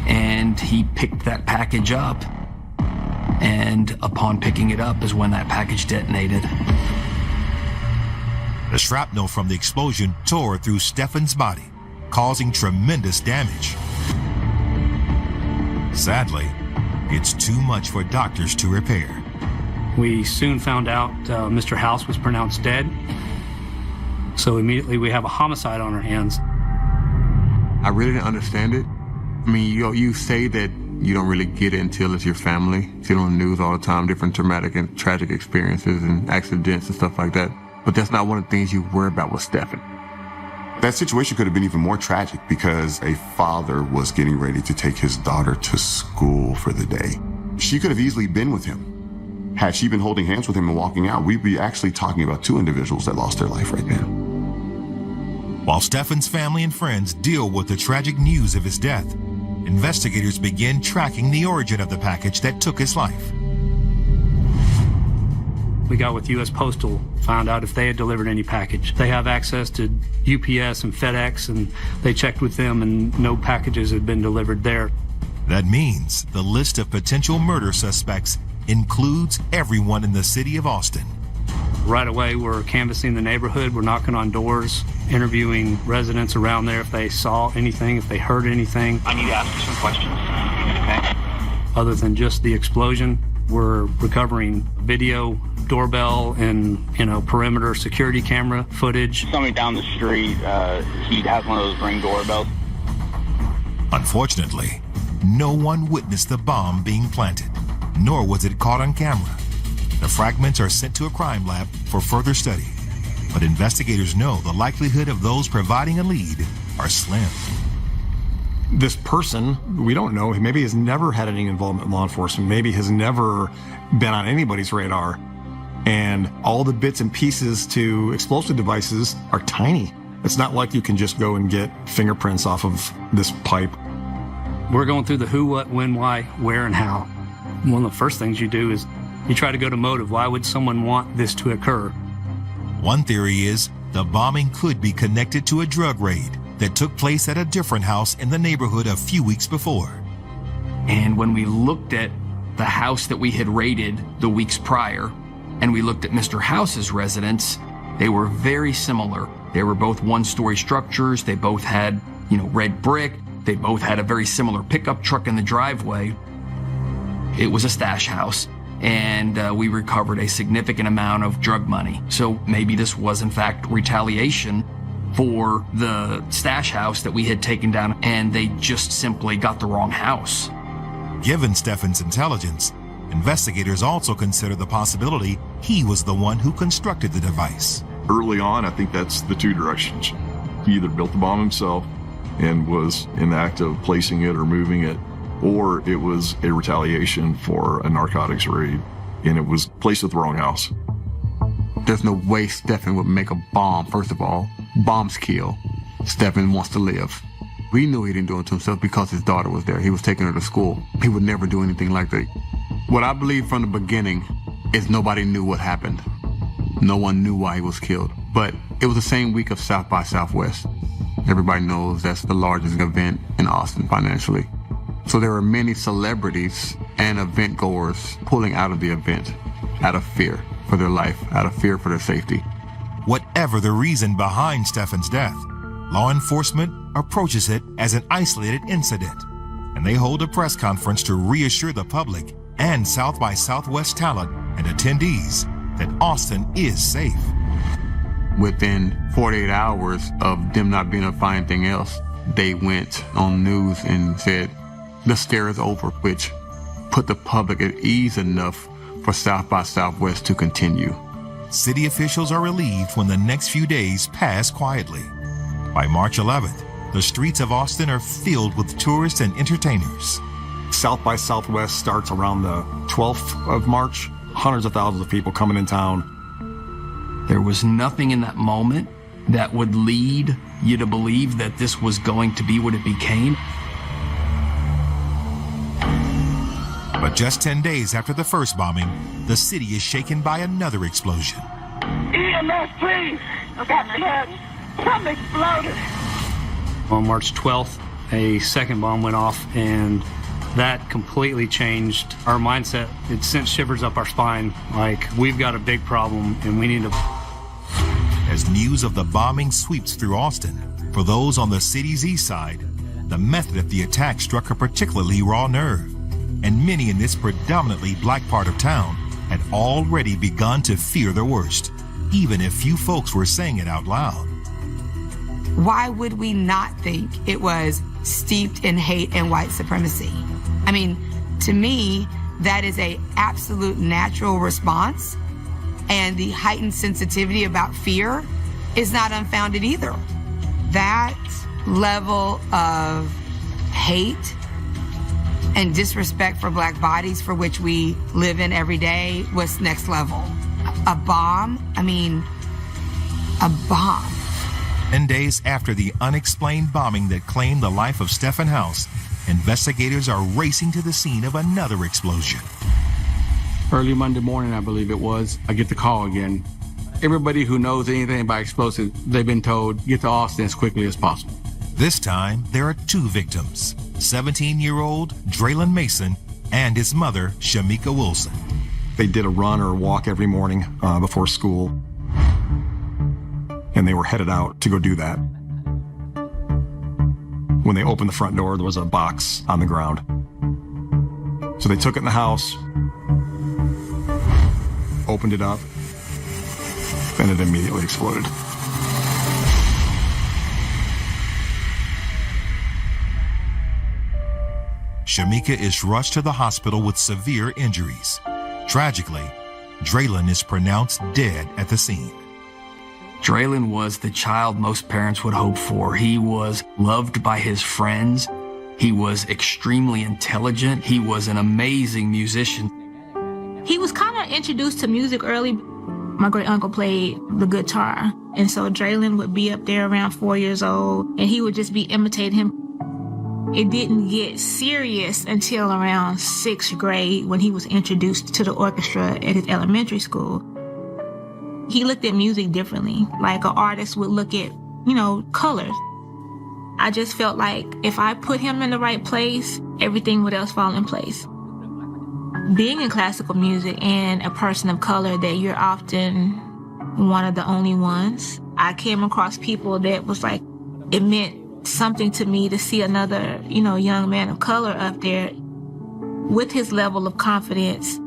And he picked that package up. And upon picking it up is when that package detonated. The shrapnel from the explosion tore through Stefan's body, causing tremendous damage. Sadly, it's too much for doctors to repair. We soon found out Mr. House was pronounced dead. So immediately we have a homicide on our hands. I really didn't understand it. I mean, you say that you don't really get it until it's your family. You see it on the news all the time, different traumatic and tragic experiences and accidents and stuff like that. But that's not one of the things you worry about with Stefan. That situation could have been even more tragic because a father was getting ready to take his daughter to school for the day. She could have easily been with him. Had she been holding hands with him and walking out, we'd be actually talking about two individuals that lost their life right now. While Stefan's family and friends deal with the tragic news of his death, investigators begin tracking the origin of the package that took his life. We got with U.S. Postal, found out if they had delivered any package. They have access to UPS and FedEx, and they checked with them, and no packages had been delivered there. That means the list of potential murder suspects includes everyone in the city of Austin. Right away, we're canvassing the neighborhood. We're knocking on doors, interviewing residents around there if they saw anything, if they heard anything. I need to ask you some questions. Okay. Other than just the explosion, we're recovering video, doorbell, and perimeter security camera footage. Somebody down the street, he has one of those Ring doorbells. Unfortunately, no one witnessed the bomb being planted, nor was it caught on camera. The fragments are sent to a crime lab for further study, but investigators know the likelihood of those providing a lead are slim. This person, we don't know, maybe has never had any involvement in law enforcement, maybe has never been on anybody's radar, and all the bits and pieces to explosive devices are tiny. It's not like you can just go and get fingerprints off of this pipe. We're going through the who, what, when, why, where, and how. One of the first things you do is you try to go to motive. Why would someone want this to occur? One theory is the bombing could be connected to a drug raid that took place at a different house in the neighborhood a few weeks before. And when we looked at the house that we had raided the weeks prior, and we looked at Mr. House's residence, they were very similar. They were both one-story structures. They both had, red brick. They both had a very similar pickup truck in the driveway. It was a stash house, and we recovered a significant amount of drug money. So maybe this was, in fact, retaliation for the stash house that we had taken down, and they just simply got the wrong house. Given Stefan's intelligence, investigators also consider the possibility he was the one who constructed the device. Early on, I think that's the two directions. He either built the bomb himself and was in the act of placing it or moving it, or it was a retaliation for a narcotics raid, and it was placed at the wrong house. There's no way Stefan would make a bomb, first of all. Bombs kill. Stefan wants to live. We knew he didn't do it to himself because his daughter was there. He was taking her to school. He would never do anything like that. What I believe from the beginning is nobody knew what happened. No one knew why he was killed. But it was the same week of South by Southwest. Everybody knows that's the largest event in Austin financially. So there were many celebrities and event goers pulling out of the event out of fear for their life, out of fear for their safety. Whatever the reason behind Stefan's death, law enforcement approaches it as an isolated incident, and they hold a press conference to reassure the public and South by Southwest talent and attendees that Austin is safe. Within 48 hours of them not being able to find anything else, they went on news and said, the scare is over, which put the public at ease enough for South by Southwest to continue. City officials are relieved when the next few days pass quietly. By March 11th, the streets of Austin are filled with tourists and entertainers. South by Southwest starts around the 12th of March. Hundreds of thousands of people coming in town. There was nothing in that moment that would lead you to believe that this was going to be what it became. But just 10 days after the first bombing, the city is shaken by another explosion. EMS, please! I've got my head. Something exploded. On March 12th, a second bomb went off, and that completely changed our mindset. It sent shivers up our spine, like we've got a big problem and we need to... As news of the bombing sweeps through Austin, for those on the city's east side, the method of the attack struck a particularly raw nerve, and many in this predominantly black part of town had already begun to fear the worst, even if few folks were saying it out loud. Why would we not think it was steeped in hate and white supremacy? I mean, to me, that is an absolute natural response, and the heightened sensitivity about fear is not unfounded either. That level of hate and disrespect for black bodies for which we live in every day was next level. A bomb? I mean, a bomb. 10 days after the unexplained bombing that claimed the life of Stefan House, investigators are racing to the scene of another explosion. Early Monday morning, I believe it was, I get the call again. Everybody who knows anything about explosives, they've been told, get to Austin as quickly as possible. This time, there are two victims. 17-year-old Draylon Mason and his mother, Shamika Wilson. They did a run or walk every morning before school, and they were headed out to go do that. When they opened the front door, there was a box on the ground. So they took it in the house, opened it up, and it immediately exploded. Shamika is rushed to the hospital with severe injuries. Tragically, Draylon is pronounced dead at the scene. Draylon was the child most parents would hope for. He was loved by his friends. He was extremely intelligent. He was an amazing musician. He was kind of introduced to music early. My great uncle played the guitar, and so Draylon would be up there around 4 years old, and he would just be imitating him. It didn't get serious until around 6th grade when he was introduced to the orchestra at his elementary school. He looked at music differently, like an artist would look at, colors. I just felt like if I put him in the right place, everything would else fall in place. Being in classical music and a person of color, that you're often one of the only ones. I came across people that was like, it meant something to me to see another, young man of color up there with his level of confidence.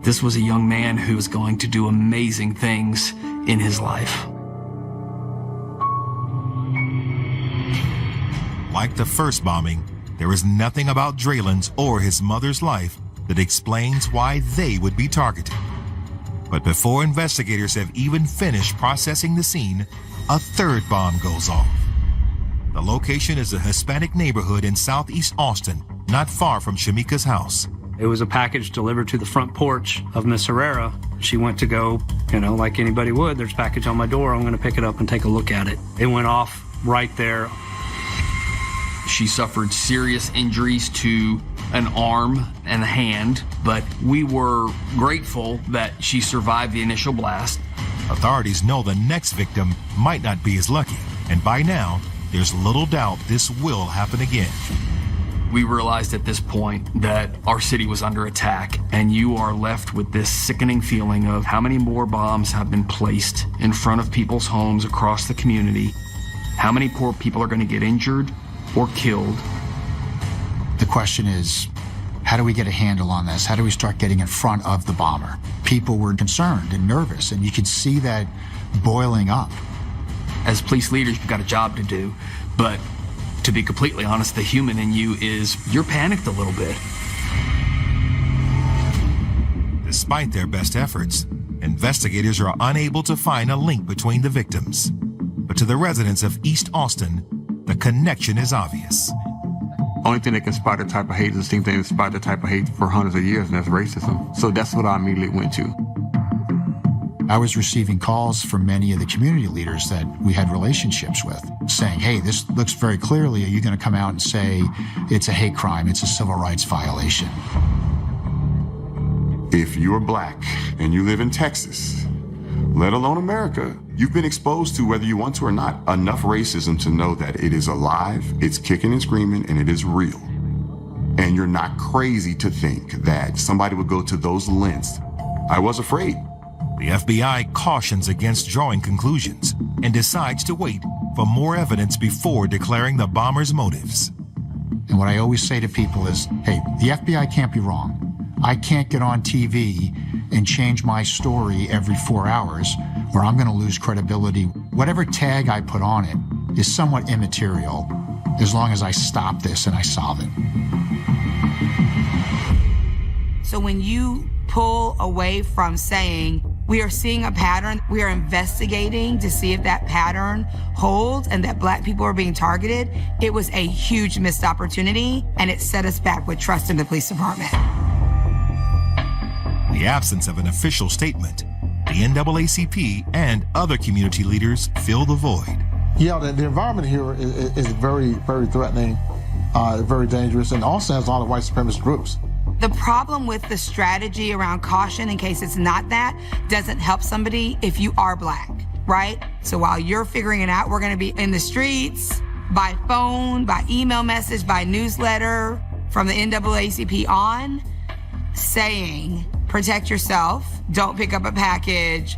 This was a young man who was going to do amazing things in his life. Like the first bombing, there is nothing about Draylon's or his mother's life that explains why they would be targeted. But before investigators have even finished processing the scene, a third bomb goes off. The location is a Hispanic neighborhood in southeast Austin, not far from Shamika's house. It was a package delivered to the front porch of Miss Herrera. She went to go, like anybody would, there's a package on my door, I'm going to pick it up and take a look at it. It went off right there. She suffered serious injuries to an arm and a hand, but we were grateful that she survived the initial blast. Authorities know the next victim might not be as lucky, and by now, there's little doubt this will happen again. We realized at this point that our city was under attack, and you are left with this sickening feeling of how many more bombs have been placed in front of people's homes across the community. How many poor people are going to get injured or killed? The question is, how do we get a handle on this? How do we start getting in front of the bomber? People were concerned and nervous, and you could see that boiling up. As police leaders, you've got a job to do, but to be completely honest, the human in you you're panicked a little bit. Despite their best efforts, investigators are unable to find a link between the victims. But to the residents of East Austin, the connection is obvious. Only thing that can spot the type of hate is the same thing that spot the type of hate for hundreds of years, and that's racism. So that's what I immediately went to. I was receiving calls from many of the community leaders that we had relationships with saying, hey, this looks very clearly, are you going to come out and say it's a hate crime, it's a civil rights violation? If you're black and you live in Texas, let alone America, you've been exposed to, whether you want to or not, enough racism to know that it is alive, it's kicking and screaming, and it is real. And you're not crazy to think that somebody would go to those lengths. I was afraid. The FBI cautions against drawing conclusions and decides to wait for more evidence before declaring the bomber's motives. And what I always say to people is, hey, the FBI can't be wrong. I can't get on TV and change my story every 4 hours or I'm going to lose credibility. Whatever tag I put on it is somewhat immaterial as long as I stop this and I solve it. So when you pull away from saying, we are seeing a pattern, we are investigating to see if that pattern holds and that black people are being targeted, it was a huge missed opportunity, and it set us back with trust in the police department. In the absence of an official statement, the NAACP and other community leaders fill the void. Yeah, the environment here is very, very threatening, very dangerous, and also has a lot of white supremacist groups. The problem with the strategy around caution, in case it's not that, doesn't help somebody if you are black, right? So while you're figuring it out, we're going to be in the streets by phone, by email message, by newsletter from the NAACP on, saying, protect yourself, don't pick up a package.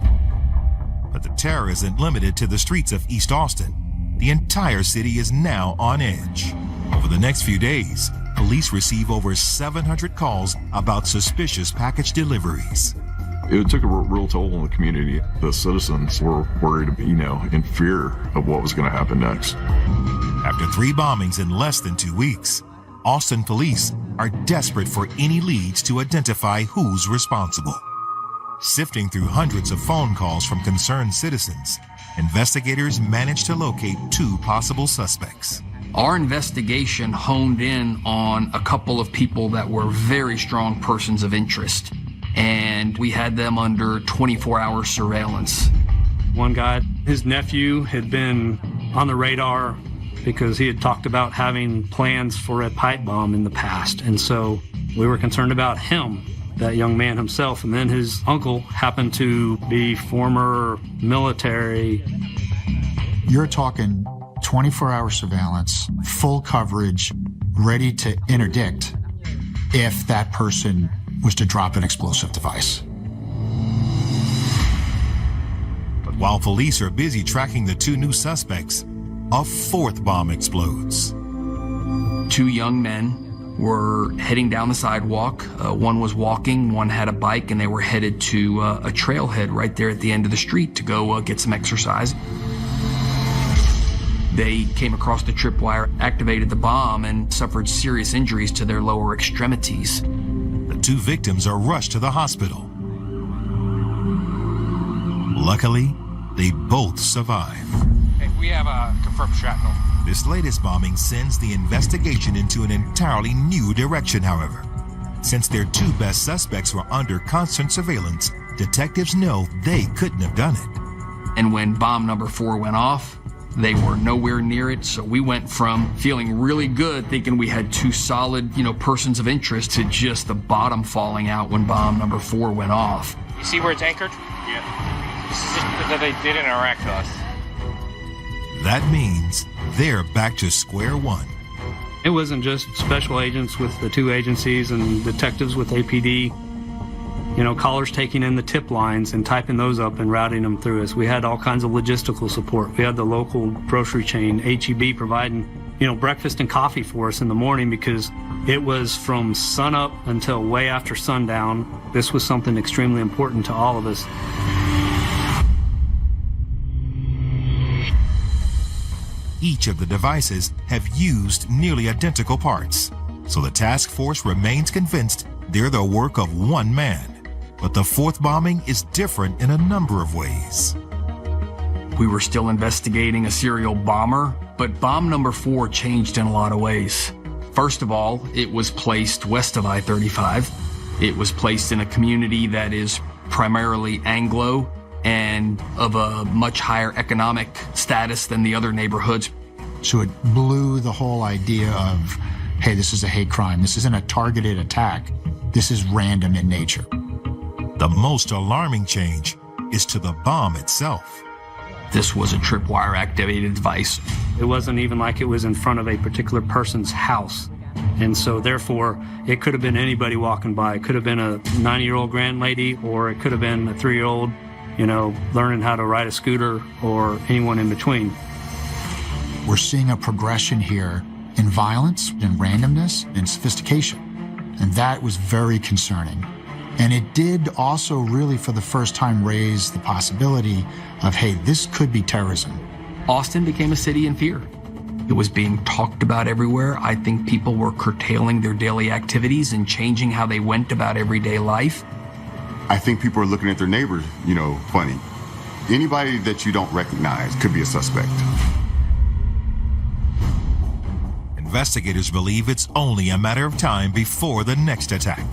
But the terror isn't limited to the streets of East Austin. The entire city is now on edge. Over the next few days, police receive over 700 calls about suspicious package deliveries. It took a real toll on the community. The citizens were worried, in fear of what was going to happen next. After 3 bombings in less than 2 weeks, Austin police are desperate for any leads to identify who's responsible. Sifting through hundreds of phone calls from concerned citizens, investigators managed to locate 2 possible suspects. Our investigation honed in on a couple of people that were very strong persons of interest, and we had them under 24-hour surveillance. One guy, his nephew had been on the radar because he had talked about having plans for a pipe bomb in the past, and so we were concerned about him, that young man himself. And then his uncle happened to be former military. You're talking 24-hour surveillance, full coverage, ready to interdict if that person was to drop an explosive device. But while police are busy tracking the 2 new suspects, a 4th bomb explodes. 2 young men were heading down the sidewalk. One was walking, one had a bike, and they were headed to a trailhead right there at the end of the street to go get some exercise. They came across the tripwire, activated the bomb, and suffered serious injuries to their lower extremities. The 2 victims are rushed to the hospital. Luckily, they both survive. Hey, we have confirmed shrapnel. This latest bombing sends the investigation into an entirely new direction, however. Since their 2 best suspects were under constant surveillance, detectives know they couldn't have done it. And when bomb number 4 went off, they were nowhere near it. So we went from feeling really good, thinking we had 2 solid, persons of interest, to just the bottom falling out when bomb number 4 went off. You see where it's anchored? Yeah. This is just that they didn't interact with us. That means they're back to square one. It wasn't just special agents with the 2 agencies and detectives with APD. Callers taking in the tip lines and typing those up and routing them through us. We had all kinds of logistical support. We had the local grocery chain, HEB, providing, breakfast and coffee for us in the morning, because it was from sunup until way after sundown. This was something extremely important to all of us. Each of the devices have used nearly identical parts, so the task force remains convinced they're the work of one man. But the 4th bombing is different in a number of ways. We were still investigating a serial bomber, but bomb number 4 changed in a lot of ways. First of all, it was placed west of I-35. It was placed in a community that is primarily Anglo and of a much higher economic status than the other neighborhoods. So it blew the whole idea of, hey, this is a hate crime. This isn't a targeted attack. This is random in nature. The most alarming change is to the bomb itself. This was a tripwire activated device. It wasn't even like it was in front of a particular person's house. And so therefore, it could have been anybody walking by. It could have been a 90-year-old grandlady, or it could have been a 3-year-old, learning how to ride a scooter, or anyone in between. We're seeing a progression here in violence, in randomness, in sophistication. And that was very concerning. And it did also really, for the first time, raise the possibility of, hey, this could be terrorism. Austin became a city in fear. It was being talked about everywhere. I think people were curtailing their daily activities and changing how they went about everyday life. I think people are looking at their neighbors, funny. Anybody that you don't recognize could be a suspect. Investigators believe it's only a matter of time before the next attack.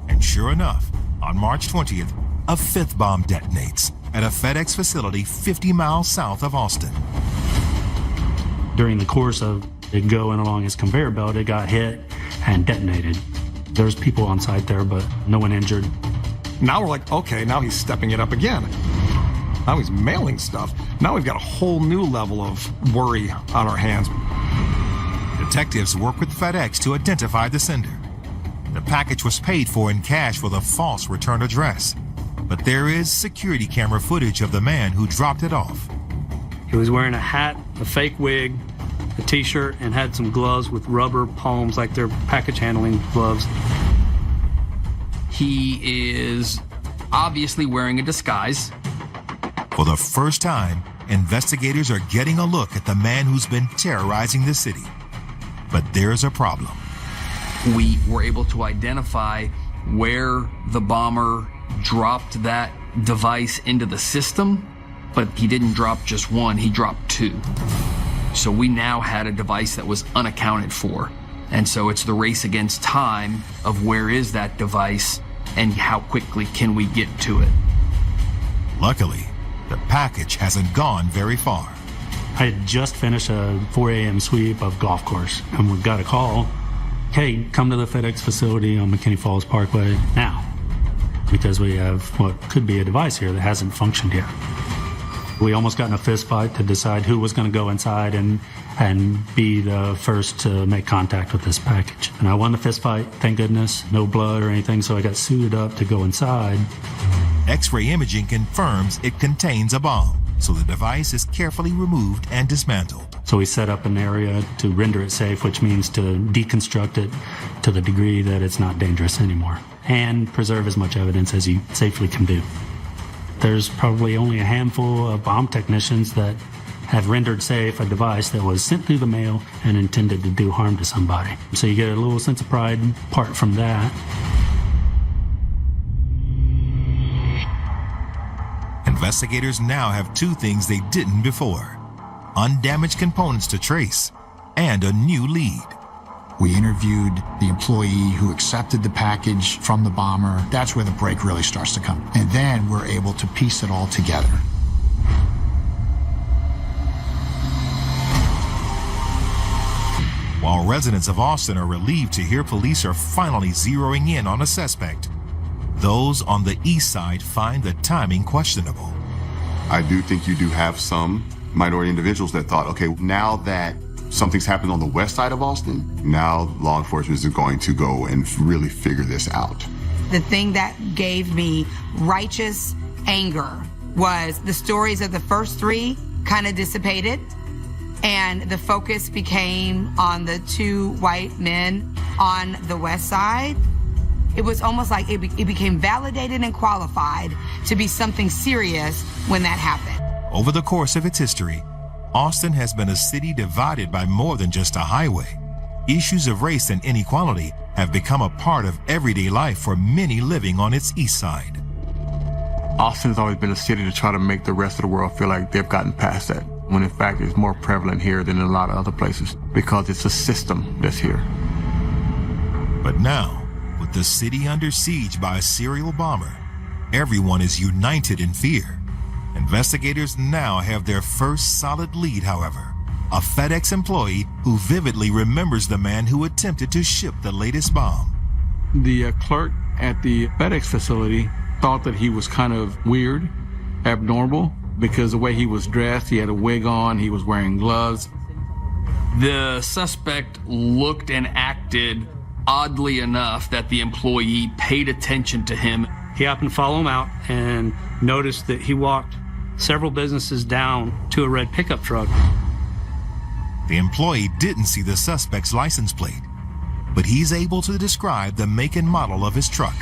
And sure enough, on March 20th, a 5th bomb detonates at a FedEx facility 50 miles south of Austin. During the course of it going along his conveyor belt, it got hit and detonated. There's people on site there, but no one injured. Now we're like, okay, now he's stepping it up again. Now he's mailing stuff. Now we've got a whole new level of worry on our hands. Detectives worked with FedEx to identify the sender. The package was paid for in cash with a false return address, but there is security camera footage of the man who dropped it off. He was wearing a hat, a fake wig, a t-shirt, and had some gloves with rubber palms like they're package handling gloves. He is obviously wearing a disguise. For the first time, investigators are getting a look at the man who's been terrorizing the city. But there's a problem. We were able to identify where the bomber dropped that device into the system, but he didn't drop just one, he dropped two. So we now had a device that was unaccounted for. And so it's the race against time of where is that device and how quickly can we get to it. Luckily, the package hasn't gone very far. I had just finished a 4 a.m. sweep of golf course, and we got a call. Hey, come to the FedEx facility on McKinney Falls Parkway now, because we have what could be a device here that hasn't functioned yet. We almost got in a fist fight to decide who was going to go inside and be the first to make contact with this package. And I won the fist fight, thank goodness, no blood or anything, so I got suited up to go inside. X-ray imaging confirms it contains a bomb, so the device is carefully removed and dismantled. So we set up an area to render it safe, which means to deconstruct it to the degree that it's not dangerous anymore, and preserve as much evidence as you safely can do. There's probably only a handful of bomb technicians that have rendered safe a device that was sent through the mail and intended to do harm to somebody. So you get a little sense of pride apart from that. Investigators now have two things they didn't before: undamaged components to trace and a new lead. We interviewed the employee who accepted the package from the bomber. That's where the break really starts to come. And then we're able to piece it all together. While residents of Austin are relieved to hear police are finally zeroing in on a suspect, those on the east side find the timing questionable. I do think you do have some minority individuals that thought, okay, now that something's happened on the west side of Austin, now law enforcement is going to go and really figure this out. The thing that gave me righteous anger was the stories of the first three kind of dissipated, and the focus became on the two white men on the west side. It was almost like it became validated and qualified to be something serious when that happened. Over the course of its history, Austin has been a city divided by more than just a highway. Issues of race and inequality have become a part of everyday life for many living on its east side. Austin's always been a city to try to make the rest of the world feel like they've gotten past that, when in fact it's more prevalent here than in a lot of other places, because it's a system that's here. But now, with the city under siege by a serial bomber, everyone is united in fear. Investigators now have their first solid lead, however. A FedEx employee who vividly remembers the man who attempted to ship the latest bomb. The clerk at the FedEx facility thought that he was kind of weird, abnormal, because the way he was dressed, he had a wig on, he was wearing gloves. The suspect looked and acted oddly enough that the employee paid attention to him. He happened to follow him out and noticed that he walked several businesses down to a red pickup truck. The employee didn't see the suspect's license plate, but he's able to describe the make and model of his truck.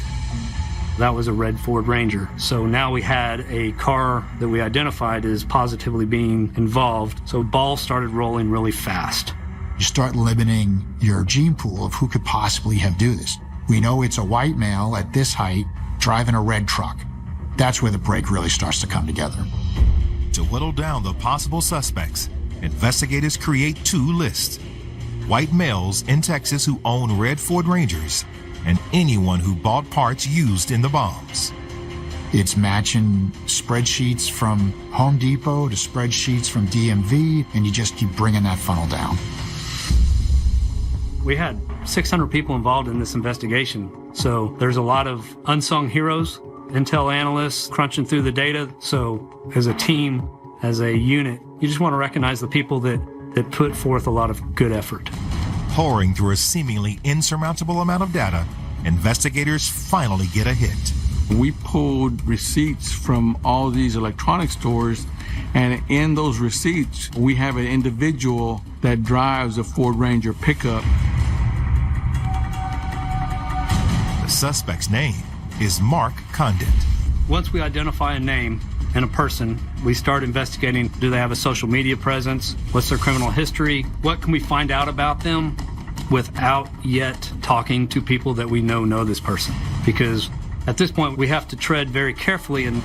That was a red Ford Ranger. So now we had a car that we identified as positively being involved. So balls started rolling really fast. You start limiting your gene pool of who could possibly have do this. We know it's a white male at this height driving a red truck. That's where the break really starts to come together. To whittle down the possible suspects, investigators create two lists: white males in Texas who own red Ford Rangers, and anyone who bought parts used in the bombs. It's matching spreadsheets from Home Depot to spreadsheets from DMV, and you just keep bringing that funnel down. We had 600 people involved in this investigation, so there's a lot of unsung heroes, intel analysts crunching through the data. So as a team, as a unit, you just want to recognize the people that put forth a lot of good effort. Pouring through a seemingly insurmountable amount of data, investigators finally get a hit. We pulled receipts from all these electronic stores, and in those receipts, we have an individual that drives a Ford Ranger pickup. The suspect's name is Mark Condit. Once we identify a name and a person, we start investigating. Do they have a social media presence? What's their criminal history? What can we find out about them without yet talking to people that we know this person? Because at this point, we have to tread very carefully and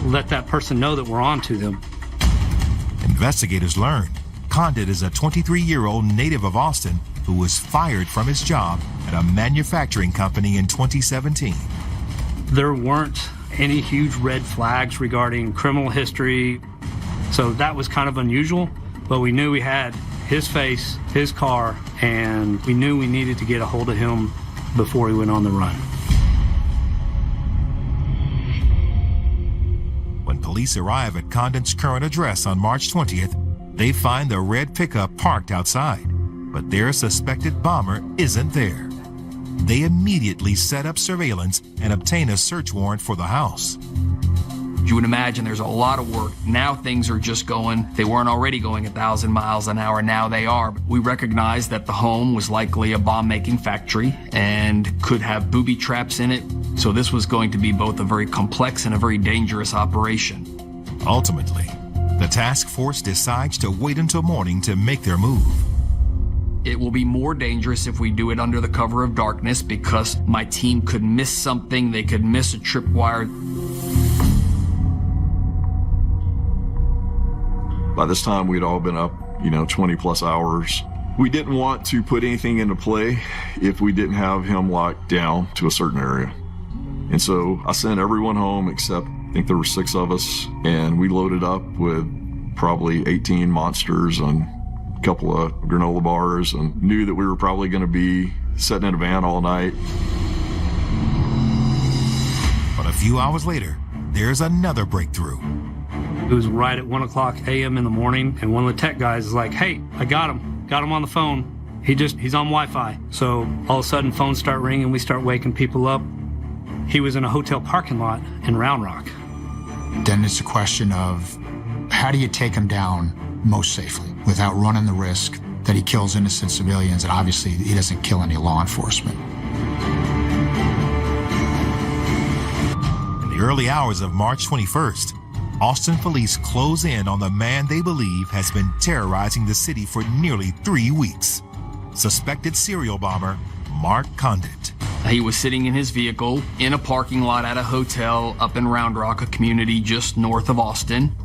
let that person know that we're on to them. Investigators learn Condit is a 23-year-old native of Austin who was fired from his job at a manufacturing company in 2017. There weren't any huge red flags regarding criminal history, so that was kind of unusual, but we knew we had his face, his car, and we knew we needed to get a hold of him before he went on the run. When police arrive at Condit's current address on March 20th, they find the red pickup parked outside, but their suspected bomber isn't there. They immediately set up surveillance and obtain a search warrant for the house. You would imagine there's a lot of work. Now things are just going, they weren't already going 1,000 miles an hour, now they are. We recognized that the home was likely a bomb-making factory and could have booby traps in it. So this was going to be both a very complex and a very dangerous operation. Ultimately, the task force decides to wait until morning to make their move. It will be more dangerous if we do it under the cover of darkness because my team could miss something, they could miss a tripwire. By this time, we'd all been up, 20 plus hours. We didn't want to put anything into play if we didn't have him locked down to a certain area. And so I sent everyone home except, I think there were 6 of us, and we loaded up with probably 18 monsters and a couple of granola bars and knew that we were probably going to be sitting in a van all night. But a few hours later, there's another breakthrough. It was right at 1:00 a.m. in the morning, and one of the tech guys is like, "Hey, I got him on the phone. He's on Wi-Fi." So all of a sudden phones start ringing, we start waking people up. He was in a hotel parking lot in Round Rock. Then it's a question of how do you take him down most safely without running the risk that he kills innocent civilians and obviously he doesn't kill any law enforcement. In the early hours of March 21st, Austin police close in on the man they believe has been terrorizing the city for nearly 3 weeks. Suspected serial bomber, Mark Condit. He was sitting in his vehicle in a parking lot at a hotel up in Round Rock, a community just north of Austin.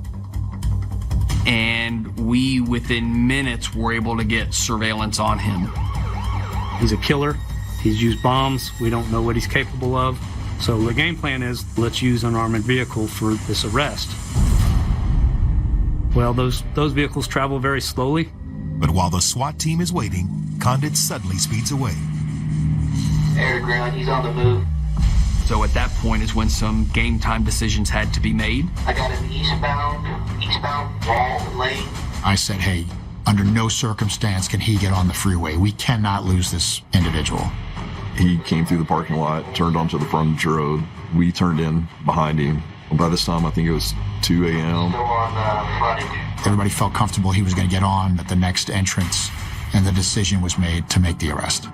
And we, within minutes, were able to get surveillance on him. He's a killer. He's used bombs. We don't know what he's capable of. So the game plan is, let's use an armored vehicle for this arrest. Well, those vehicles travel very slowly. But while the SWAT team is waiting, Condit suddenly speeds away. Air to ground, he's on the move. So at that point is when some game time decisions had to be made. I got him eastbound wall lane. I said, hey, under no circumstance can he get on the freeway. We cannot lose this individual. He came through the parking lot, turned onto the frontage road. We turned in behind him. By this time, I think it was 2 a.m. Still on frontage. Everybody felt comfortable he was going to get on at the next entrance, and the decision was made to make the arrest.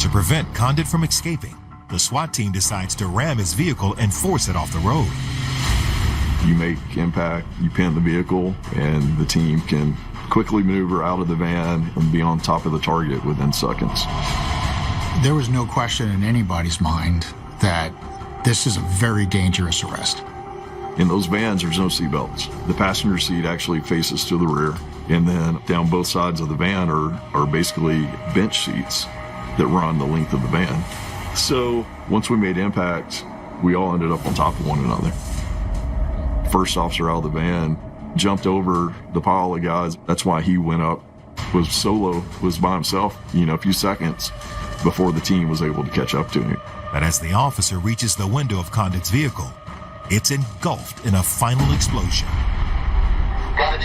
To prevent Condit from escaping, the SWAT team decides to ram his vehicle and force it off the road. You make impact, you pin the vehicle, and the team can quickly maneuver out of the van and be on top of the target within seconds. There was no question in anybody's mind that this is a very dangerous arrest. In those vans, there's no seatbelts. The passenger seat actually faces to the rear, and then down both sides of the van are basically bench seats that run the length of the van. So once we made impact, we all ended up on top of one another. First officer out of the van jumped over the pile of guys. That's why he went up, was solo, was by himself, a few seconds before the team was able to catch up to him. But as the officer reaches the window of Condit's vehicle, it's engulfed in a final explosion. Got an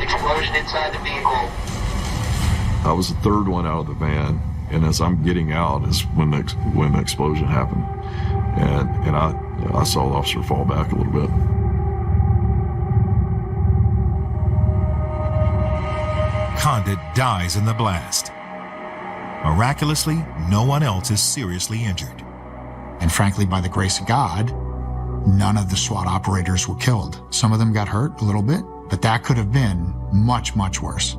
explosion inside the vehicle. I was the third one out of the van, and as I'm getting out is when the explosion happened, and I saw the officer fall back a little bit. Condit dies in the blast. Miraculously, no one else is seriously injured. And frankly, by the grace of God, none of the SWAT operators were killed. Some of them got hurt a little bit, but that could have been much, much worse.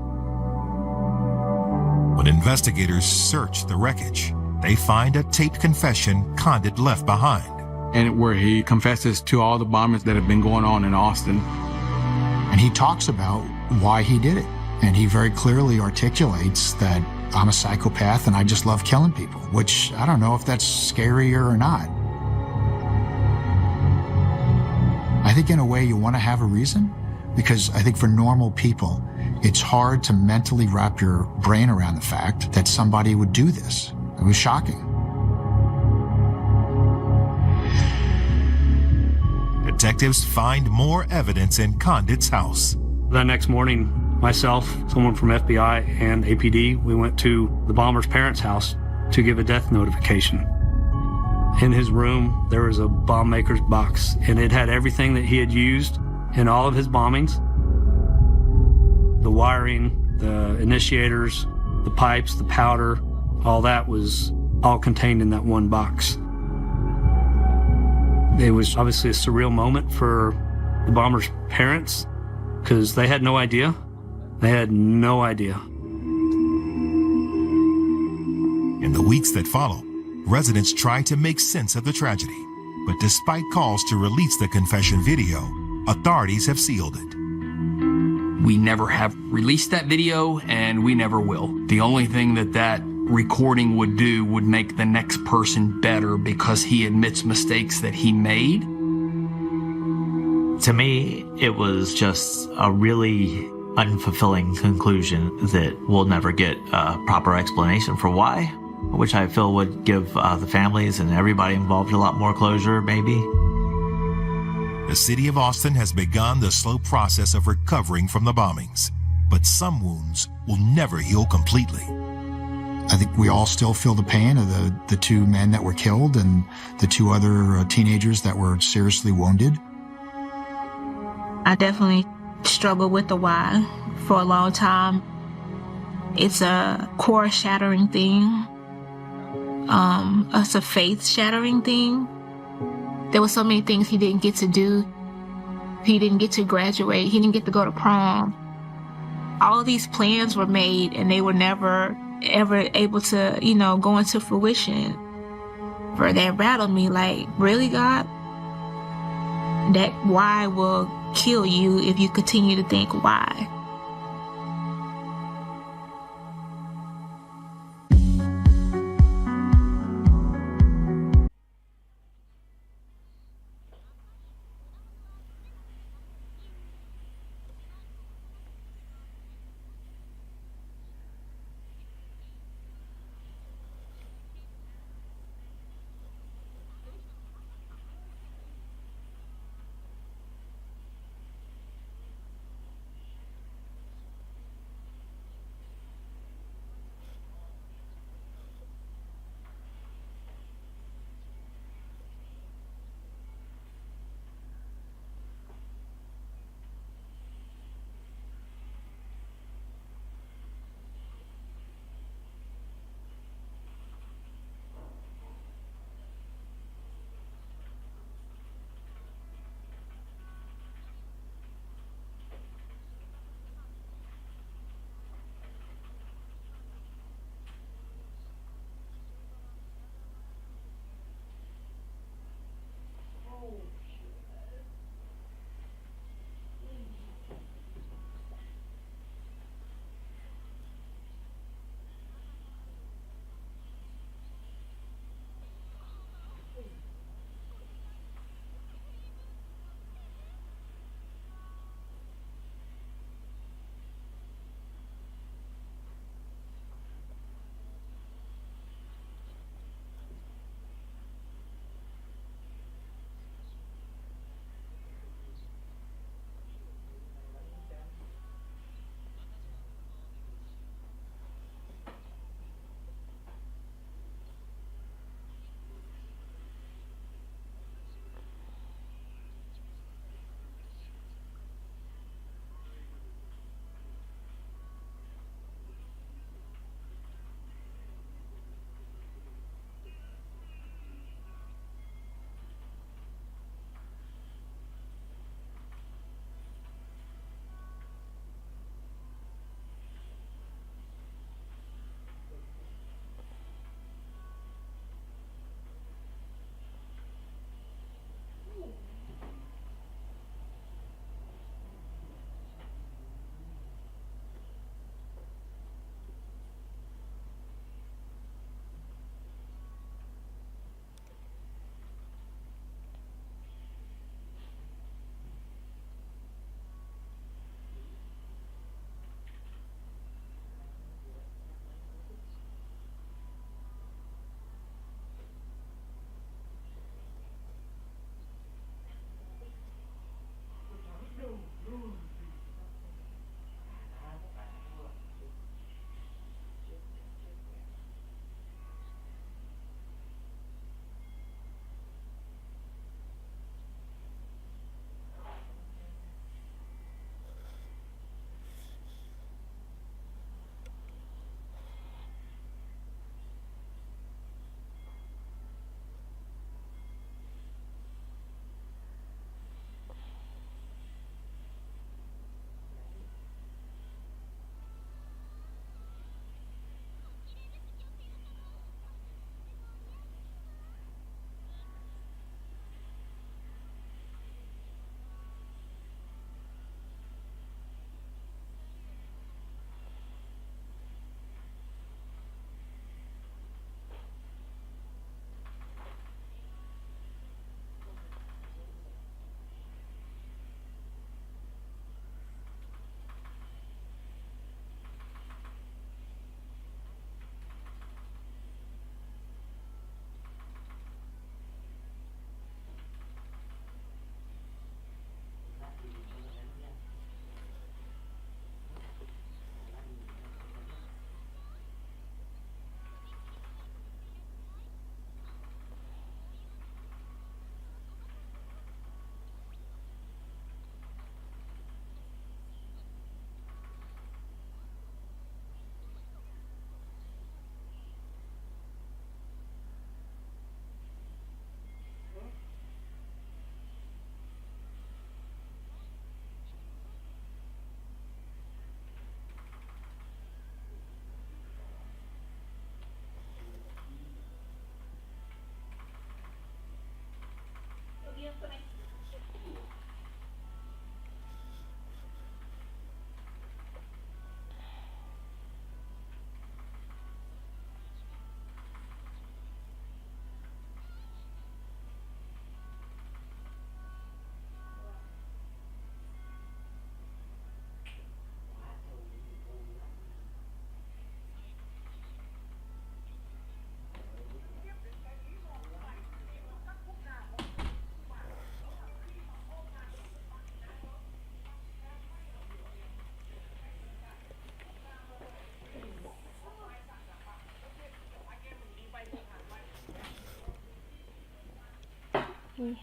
When investigators search the wreckage, they find a taped confession Condit left behind. And where he confesses to all the bombings that have been going on in Austin. And he talks about why he did it. And he very clearly articulates that I'm a psychopath and I just love killing people, which I don't know if that's scarier or not. I think in a way you want to have a reason, because I think for normal people, it's hard to mentally wrap your brain around the fact that somebody would do this. It was shocking. Detectives find more evidence in Condit's house. That next morning, myself, someone from FBI and APD, we went to the bomber's parents' house to give a death notification. In his room, there was a bomb maker's box, and it had everything that he had used in all of his bombings. The wiring, the initiators, the pipes, the powder, all that was all contained in that one box. It was obviously a surreal moment for the bomber's parents because they had no idea. They had no idea. In the weeks that follow, residents try to make sense of the tragedy. But despite calls to release the confession video, authorities have sealed it. We never have released that video, and we never will. The only thing that recording would do would make the next person better because he admits mistakes that he made. To me, it was just a really unfulfilling conclusion that we'll never get a proper explanation for why, which I feel would give the families and everybody involved a lot more closure, maybe. The city of Austin has begun the slow process of recovering from the bombings, but some wounds will never heal completely. I think we all still feel the pain of the two men that were killed and the two other teenagers that were seriously wounded. I definitely struggled with the why for a long time. It's a core shattering thing. It's a faith shattering thing. There were so many things he didn't get to do. He didn't get to graduate. He didn't get to go to prom. All of these plans were made and they were never ever able to, go into fruition. For that rattled me, like, really, God? That why will kill you if you continue to think why. Ui.